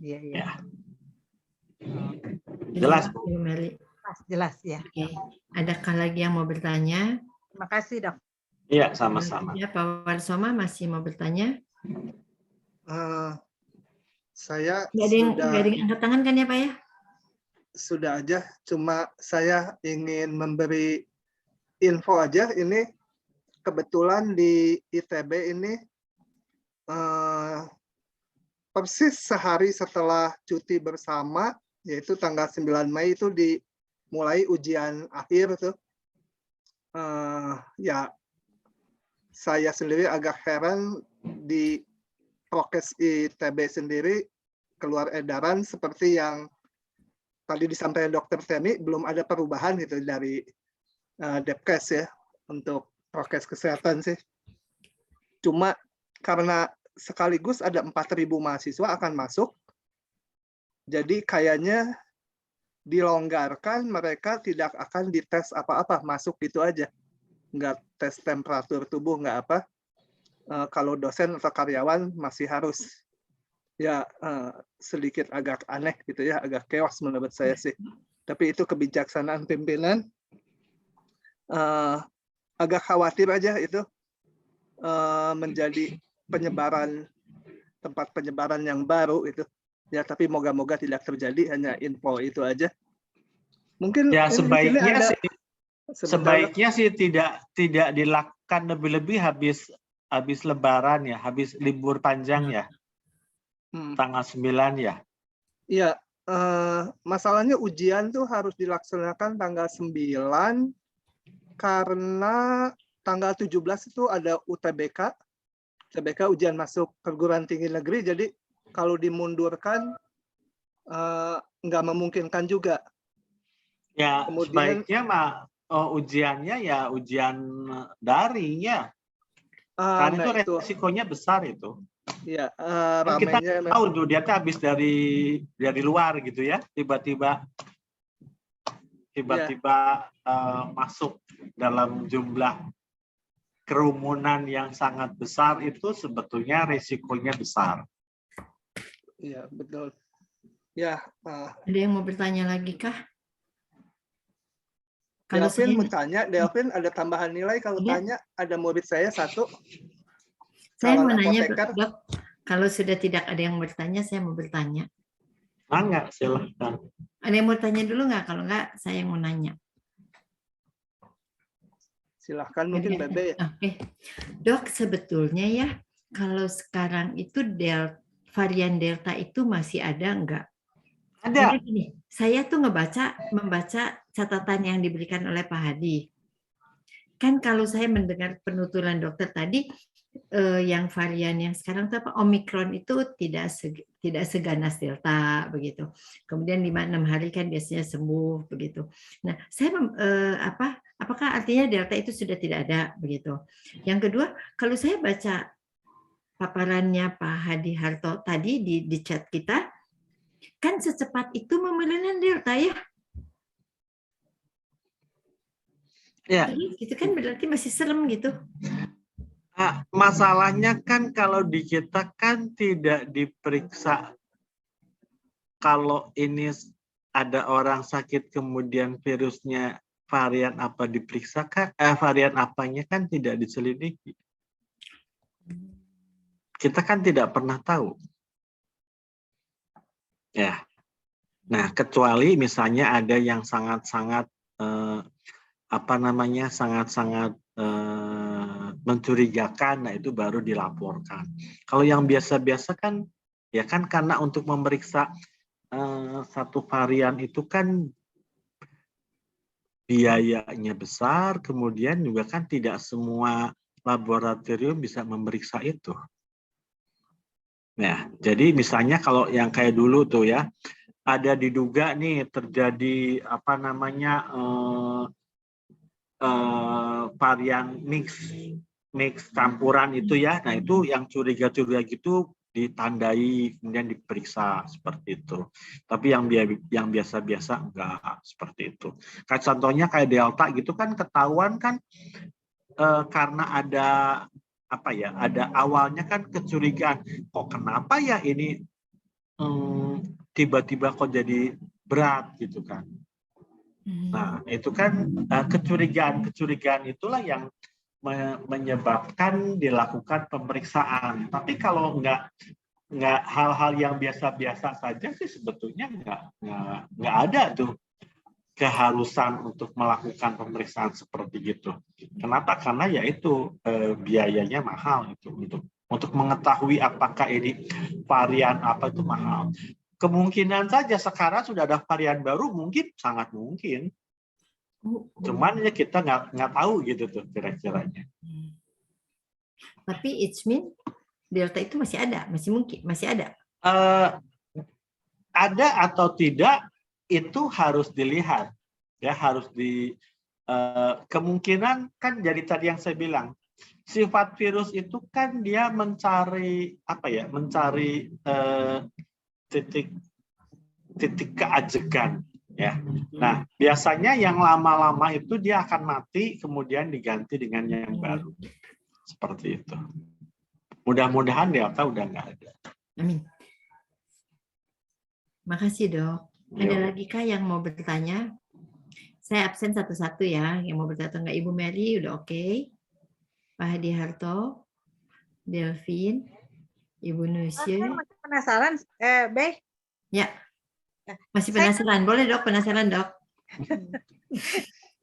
Iya. Ya. Jelas Bu. Meli. Jelas ya. Oke. Adakah lagi yang mau bertanya? Terima kasih, Dok. Iya, sama-sama. Ya, Pak Warsoma masih mau bertanya? Saya Nggak ada yang angkat tangan kan ya Pak ya? Sudah aja, cuma saya ingin memberi info aja. Ini kebetulan di ITB ini persis sehari setelah cuti bersama, yaitu tanggal 9 Mei itu dimulai ujian akhir tuh. Ya, saya sendiri agak heran di prokes ITB sendiri keluar edaran seperti yang tadi disampaikan Dr. Temi, belum ada perubahan gitu dari Depkes ya untuk prokes kesehatan sih. Cuma karena sekaligus ada 4.000 mahasiswa akan masuk, jadi kayaknya dilonggarkan, mereka tidak akan dites apa-apa, masuk gitu aja. Nggak tes temperatur tubuh, nggak apa. Kalau dosen atau karyawan masih harus. Ya, sedikit agak aneh gitu ya, agak chaos menurut saya sih. Tapi itu kebijaksanaan pimpinan. Agak khawatir aja itu menjadi tempat penyebaran yang baru itu. Ya, tapi moga-moga tidak terjadi, hanya info itu aja. Mungkin Ya, di sini ada sebaiknya sih tidak dilakukan lebih-lebih habis Lebaran ya, habis libur panjang ya, tanggal 9 ya. Iya, masalahnya ujian tuh harus dilaksanakan tanggal 9 karena tanggal 17 itu ada UTBK. UTBK ujian masuk perguruan tinggi negeri, jadi kalau dimundurkan nggak memungkinkan juga. Ya, Kemudian sebaiknya ujiannya ya ujian daring ya. Karena nah itu resikonya besar itu. Ya, Kan kita ramainya tahu tuh dia tuh habis dari luar gitu ya, tiba-tiba masuk dalam jumlah kerumunan yang sangat besar, itu sebetulnya risikonya besar. Iya, betul. Ya, Ada yang mau bertanya lagi kah? Kalau Delvin saya, mau tanya, Delvin ada tambahan nilai kalau Ada. tanya, ada murid saya 1. saya mau calon nanya, apoteker. Dok, kalau sudah tidak ada yang bertanya, saya mau bertanya. Enggak, silahkan. Ada yang mau tanya dulu nggak? Kalau nggak, saya yang mau nanya. Silahkan mungkin Bebe ya. Oke. Dok, sebetulnya ya, kalau sekarang itu varian Delta itu masih ada nggak? Ada. Karena gini, saya tuh membaca catatan yang diberikan oleh Pak Hadi. Kan kalau saya mendengar penuturan dokter tadi, yang varian yang sekarang itu apa, Omikron itu tidak seganas Delta begitu. Kemudian 5-6 hari kan biasanya sembuh begitu. Nah, saya apakah artinya Delta itu sudah tidak ada begitu. Yang kedua, kalau saya baca paparannya Pak Hadi Harto tadi di chat kita, kan secepat itu memenuhi Delta ya. Ya. Itu kan berarti masih serem gitu. Masalahnya kan kalau di kita kan tidak diperiksa kalau ini ada orang sakit kemudian virusnya varian apa diperiksa kan, varian apanya kan tidak diselidiki. Kita kan tidak pernah tahu. Ya. Nah, kecuali misalnya ada yang sangat-sangat sangat-sangat mencurigakan, nah itu baru dilaporkan. Kalau yang biasa-biasa kan, ya kan karena untuk memeriksa satu varian itu kan biayanya besar, kemudian juga kan tidak semua laboratorium bisa memeriksa itu. Nah, jadi misalnya kalau yang kayak dulu tuh ya, ada diduga nih terjadi varian mix campuran itu ya. Nah, itu yang curiga-curiga gitu ditandai kemudian diperiksa seperti itu. Tapi yang biasa-biasa enggak seperti itu. Kayak contohnya kayak Delta gitu kan ketahuan kan karena ada ada awalnya kan kecurigaan, kok kenapa ya ini tiba-tiba kok jadi berat gitu kan. Nah, itu kan kecurigaan itulah yang menyebabkan dilakukan pemeriksaan. Tapi kalau nggak hal-hal yang biasa-biasa saja sih sebetulnya nggak ada tuh keharusan untuk melakukan pemeriksaan seperti itu. Kenapa? Karena ya itu biayanya mahal itu untuk mengetahui apakah ini varian apa itu mahal. Kemungkinan saja sekarang sudah ada varian baru, mungkin sangat mungkin. Cuman ya kita nggak tahu gitu tuh kira-kiranya. Tapi it mean Delta itu masih ada, masih ada. Ada atau tidak itu harus dilihat, ya harus kemungkinan kan jadi tadi yang saya bilang sifat virus itu kan dia mencari apa ya? Mencari titik keajegan ya. Nah, biasanya yang lama-lama itu dia akan mati kemudian diganti dengan yang baru. Seperti itu. Mudah-mudahan Delta udah nggak ada. Amin. Makasih, Dok. Ada lagi kah yang mau bertanya? Saya absen satu-satu ya. Yang mau bertanya nggak? Ibu Mary udah oke. Pak Hadi Harto, Delvin, Ibu Saya Nusya. masih penasaran, Beh. Ya, masih penasaran. Boleh, Dok, penasaran, Dok.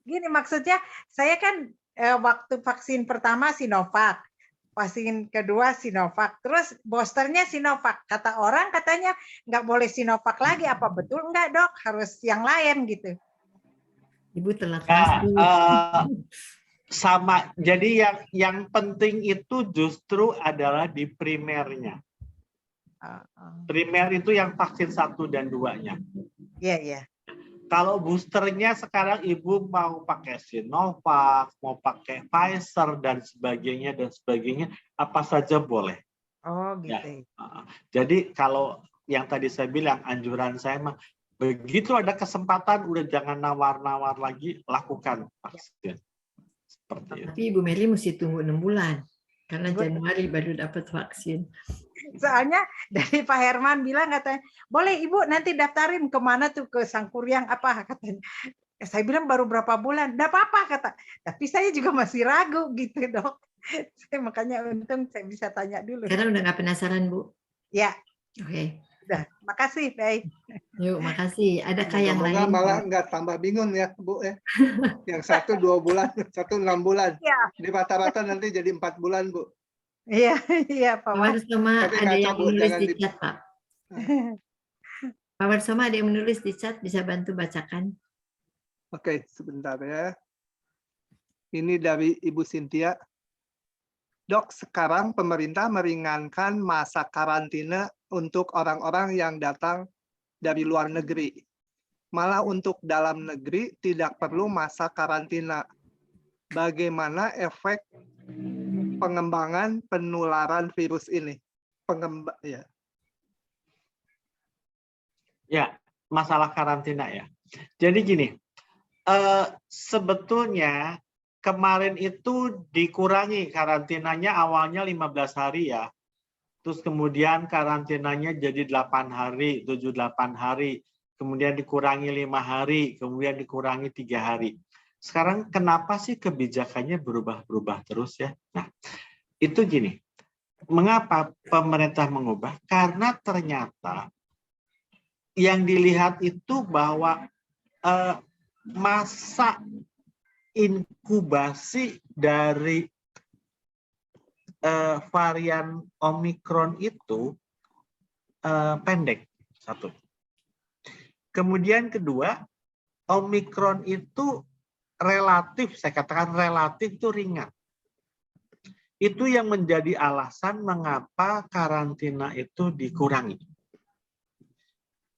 Gini maksudnya, saya kan waktu vaksin pertama Sinovac, vaksin kedua Sinovac, terus boosternya Sinovac. Kata orang katanya nggak boleh Sinovac lagi. Apa betul nggak, Dok? Harus yang lain gitu. Ibu telat Nah, masuk. sama. Jadi yang penting itu justru adalah di primernya. Primer itu yang vaksin 1 dan 2-nya. Iya, iya. Kalau boosternya sekarang Ibu mau pakai Sinovac, mau pakai Pfizer dan sebagainya, apa saja boleh. Oh, gitu. Ya. Jadi kalau yang tadi saya bilang, anjuran saya mah, begitu ada kesempatan, udah jangan nawar-nawar lagi, lakukan vaksin. Seperti itu. Tapi Ibu Mary mesti tunggu 6 bulan. Karena Januari baru dapat vaksin. Soalnya dari Pak Herman bilang katanya, boleh Ibu nanti daftarin kemana tuh, ke Sangkuriang apa katanya. Saya bilang baru berapa bulan, enggak apa-apa kata. Tapi saya juga masih ragu gitu, Dok. Saya makanya untung saya bisa tanya dulu. Sekarang udah nggak penasaran, Bu? Ya. Oke. Udah, makasih, baik. Yuk, makasih. Adakah yang Semoga lain? malah nggak tambah bingung ya, Bu ya. Yang 1 2 bulan, 1 6 bulan. Iya. Di rata-rata nanti jadi 4 bulan, Bu. Iya, iya, Pak. Pak Warsoma Tapi ada ngaco, yang Bu, menulis jangan di di- chat, Pak. Pak Warsoma ada yang menulis di chat, bisa bantu bacakan. Oke, sebentar ya. Ini dari Ibu Cynthia. Dok, sekarang pemerintah meringankan masa karantina untuk orang-orang yang datang dari luar negeri. Malah untuk dalam negeri tidak perlu masa karantina. Bagaimana efek pengembangan penularan virus ini? Ya, masalah karantina ya. Jadi gini, sebetulnya kemarin itu dikurangi karantinanya, awalnya 15 hari ya. Terus kemudian karantinanya jadi 8 hari, 7-8 hari. Kemudian dikurangi 5 hari, kemudian dikurangi 3 hari. Sekarang kenapa sih kebijakannya berubah-berubah terus ya? Nah, itu gini. Mengapa pemerintah mengubah? Karena ternyata yang dilihat itu bahwa masa inkubasi dari varian Omikron itu pendek, satu. Kemudian kedua, Omikron itu relatif, saya katakan relatif itu ringan. Itu yang menjadi alasan mengapa karantina itu dikurangi.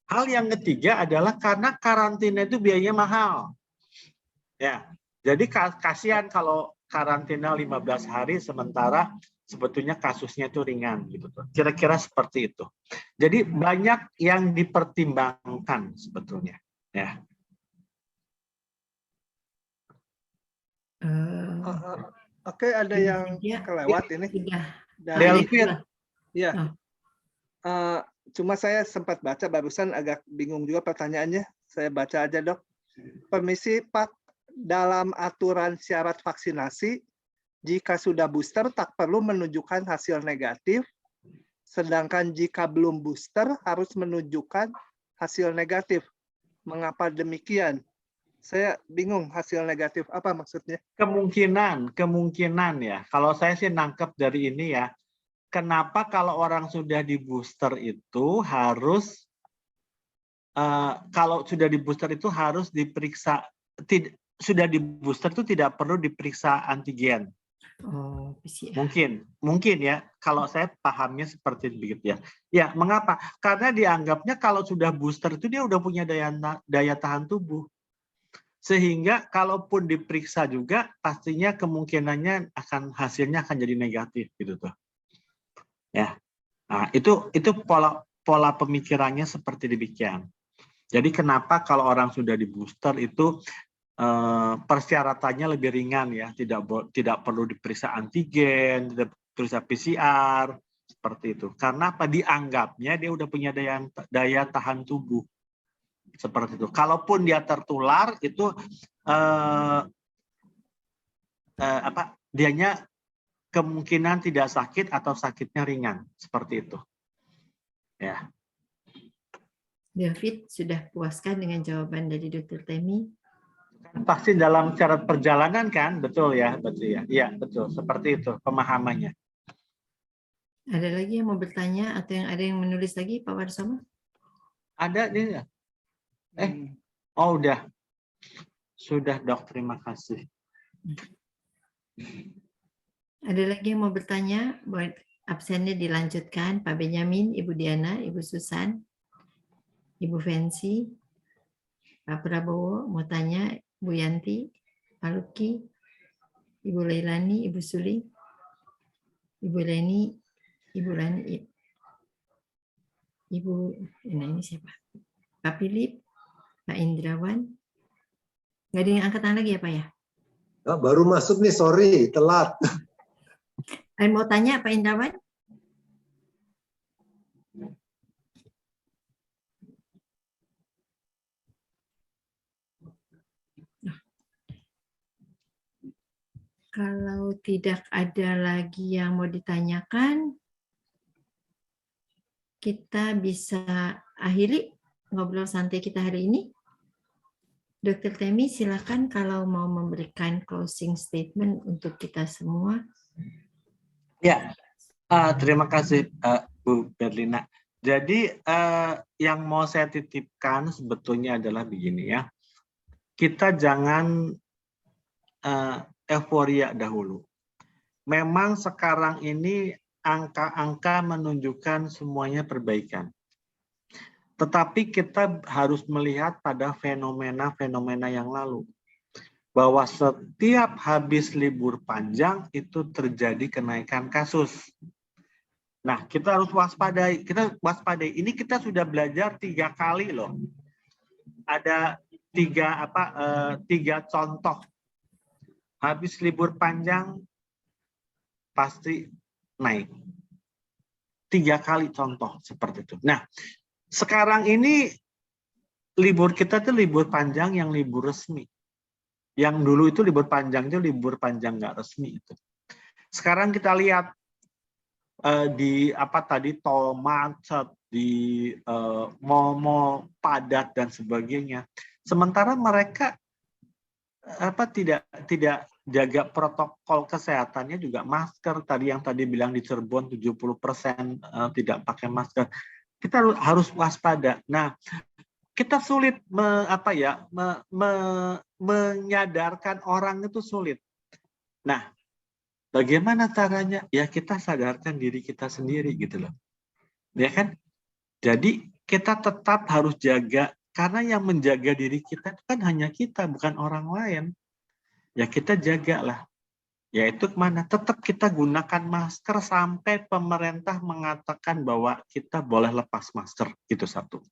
Hal yang ketiga adalah karena karantina itu biayanya mahal. Ya, jadi kasihan kalau karantina 15 hari sementara sebetulnya kasusnya itu ringan gitu. Kira-kira seperti itu. Jadi banyak yang dipertimbangkan sebetulnya, ya. Oke, ada yang kelewat ini. Delvin. Ya. Cuma saya sempat baca barusan, agak bingung juga pertanyaannya. Saya baca aja, Dok. Permisi, Pak. Dalam aturan syarat vaksinasi, jika sudah booster tak perlu menunjukkan hasil negatif, sedangkan jika belum booster harus menunjukkan hasil negatif. Mengapa demikian? Saya bingung, hasil negatif apa maksudnya? Kemungkinan ya. Kalau saya sih nangkep dari ini ya, kenapa kalau orang sudah di booster itu harus, kalau sudah di booster itu harus diperiksa, sudah di booster itu tidak perlu diperiksa antigen. Oh, PCR. Mungkin ya, kalau saya pahamnya seperti begitu ya. Ya, mengapa? Karena dianggapnya kalau sudah booster itu dia udah punya daya tahan tubuh. Sehingga kalaupun diperiksa juga pastinya kemungkinannya hasilnya akan jadi negatif gitu tuh. Ya. Nah, itu pola pemikirannya seperti demikian. Jadi kenapa kalau orang sudah di booster itu persyaratannya lebih ringan ya, tidak perlu diperiksa antigen, tidak periksa PCR seperti itu. Karena apa? Dianggapnya dia udah punya daya tahan tubuh. Seperti itu. Kalaupun dia tertular itu dianya kemungkinan tidak sakit atau sakitnya ringan seperti itu. Ya. David, sudah puaskah dengan jawaban dari Dr. Temi? Pasti dalam cara perjalanan kan, betul ya, betul ya. Iya, betul. Seperti itu pemahamannya. Ada lagi yang mau bertanya atau yang ada yang menulis lagi, Pak Warsono? Ada nih. Oh udah. Sudah Dok, terima kasih. Ada lagi yang mau bertanya? Buat absennya dilanjutkan, Pak Benyamin, Ibu Diana, Ibu Susan, Ibu Fancy, Pak Prabowo mau tanya, Bu Yanti, Pak Luki, Ibu Leilani, Ibu Suli, Ibu Leni, Ibu Lani, Ibu, ini siapa? Pak Philip, Pak Indrawan. Nggak ada yang angkat tangan lagi ya Pak ya? Oh, baru masuk nih, sorry, telat. Ada mau tanya Pak Indrawan? Kalau tidak ada lagi yang mau ditanyakan, kita bisa akhiri ngobrol santai kita hari ini. Dr. Temi, silakan kalau mau memberikan closing statement untuk kita semua. Ya, terima kasih Bu Berlina. Jadi yang mau saya titipkan sebetulnya adalah begini ya. Kita jangan euforia dahulu. Memang sekarang ini angka-angka menunjukkan semuanya perbaikan. Tetapi kita harus melihat pada fenomena-fenomena yang lalu. Bahwa setiap habis libur panjang itu terjadi kenaikan kasus. Nah, kita harus waspadai. Ini kita sudah belajar 3 kali loh. Ada 3 contoh. Habis libur panjang pasti naik. 3 kali contoh seperti itu. Nah, sekarang ini libur kita itu libur panjang yang libur resmi. Yang dulu itu libur panjang itu libur panjang nggak resmi itu. Sekarang kita lihat di tol macet, di mall padat dan sebagainya. Sementara mereka tidak jaga protokol kesehatannya juga, masker tadi yang bilang di Cirebon 70% tidak pakai masker. Kita harus waspada. Nah, kita sulit menyadarkan orang itu sulit. Nah, bagaimana caranya? Ya kita sadarkan diri kita sendiri gitu loh. Ya kan? Jadi kita tetap harus jaga, karena yang menjaga diri kita itu kan hanya kita, bukan orang lain. Ya kita jagalah. Yaitu kemana? Tetap kita gunakan masker sampai pemerintah mengatakan bahwa kita boleh lepas masker. Itu satu.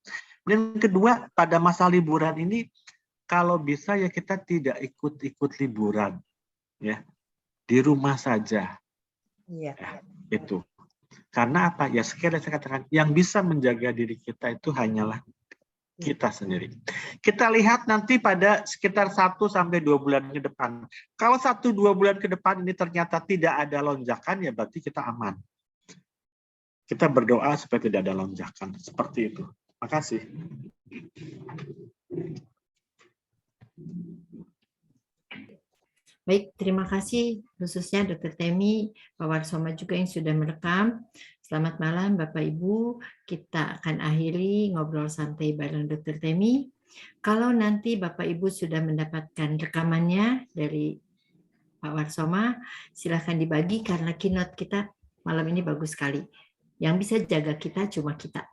Dan kedua, pada masa liburan ini, kalau bisa ya kita tidak ikut-ikut liburan. Ya, di rumah saja. Iya. Ya, itu. Karena apa? Ya sekali saya katakan, yang bisa menjaga diri kita itu hanyalah kita sendiri. Kita lihat nanti pada sekitar 1-2 bulan ke depan. Kalau 1-2 bulan ke depan ini ternyata tidak ada lonjakan, ya berarti kita aman. Kita berdoa supaya tidak ada lonjakan. Seperti itu. Terima kasih. Baik, terima kasih khususnya Dr. Temi, Pak Warsono juga yang sudah merekam. Selamat malam Bapak Ibu, kita akan akhiri ngobrol santai bareng Dr. Temi. Kalau nanti Bapak Ibu sudah mendapatkan rekamannya dari Pak Warsono, silahkan dibagi karena keynote kita malam ini bagus sekali. Yang bisa jaga kita cuma kita.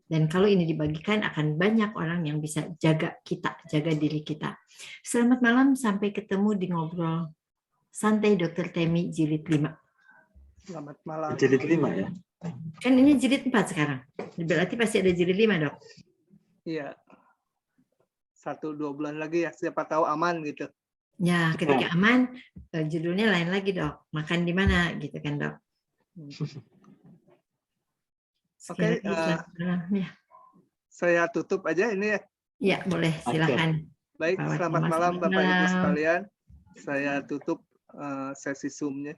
Dan kalau ini dibagikan akan banyak orang yang bisa jaga kita, jaga diri kita. Selamat malam, sampai ketemu di Ngobrol Santai Dr. Temi jilid 5. Selamat malam. Jilid 5 ya. Kan ini jilid 4 sekarang. Berarti pasti ada jilid 5, Dok. Iya. 1-2 bulan lagi ya, siapa tahu aman gitu. Ya, ketika aman, judulnya lain lagi, Dok. Makan di mana, gitu kan, Dok. Oke, Ya. saya tutup aja ini ya. Ya, boleh, silakan. Baik, Pak selamat Thomas, malam Bapak Ibu malam. sekalian. Saya tutup sesi Zoom-nya.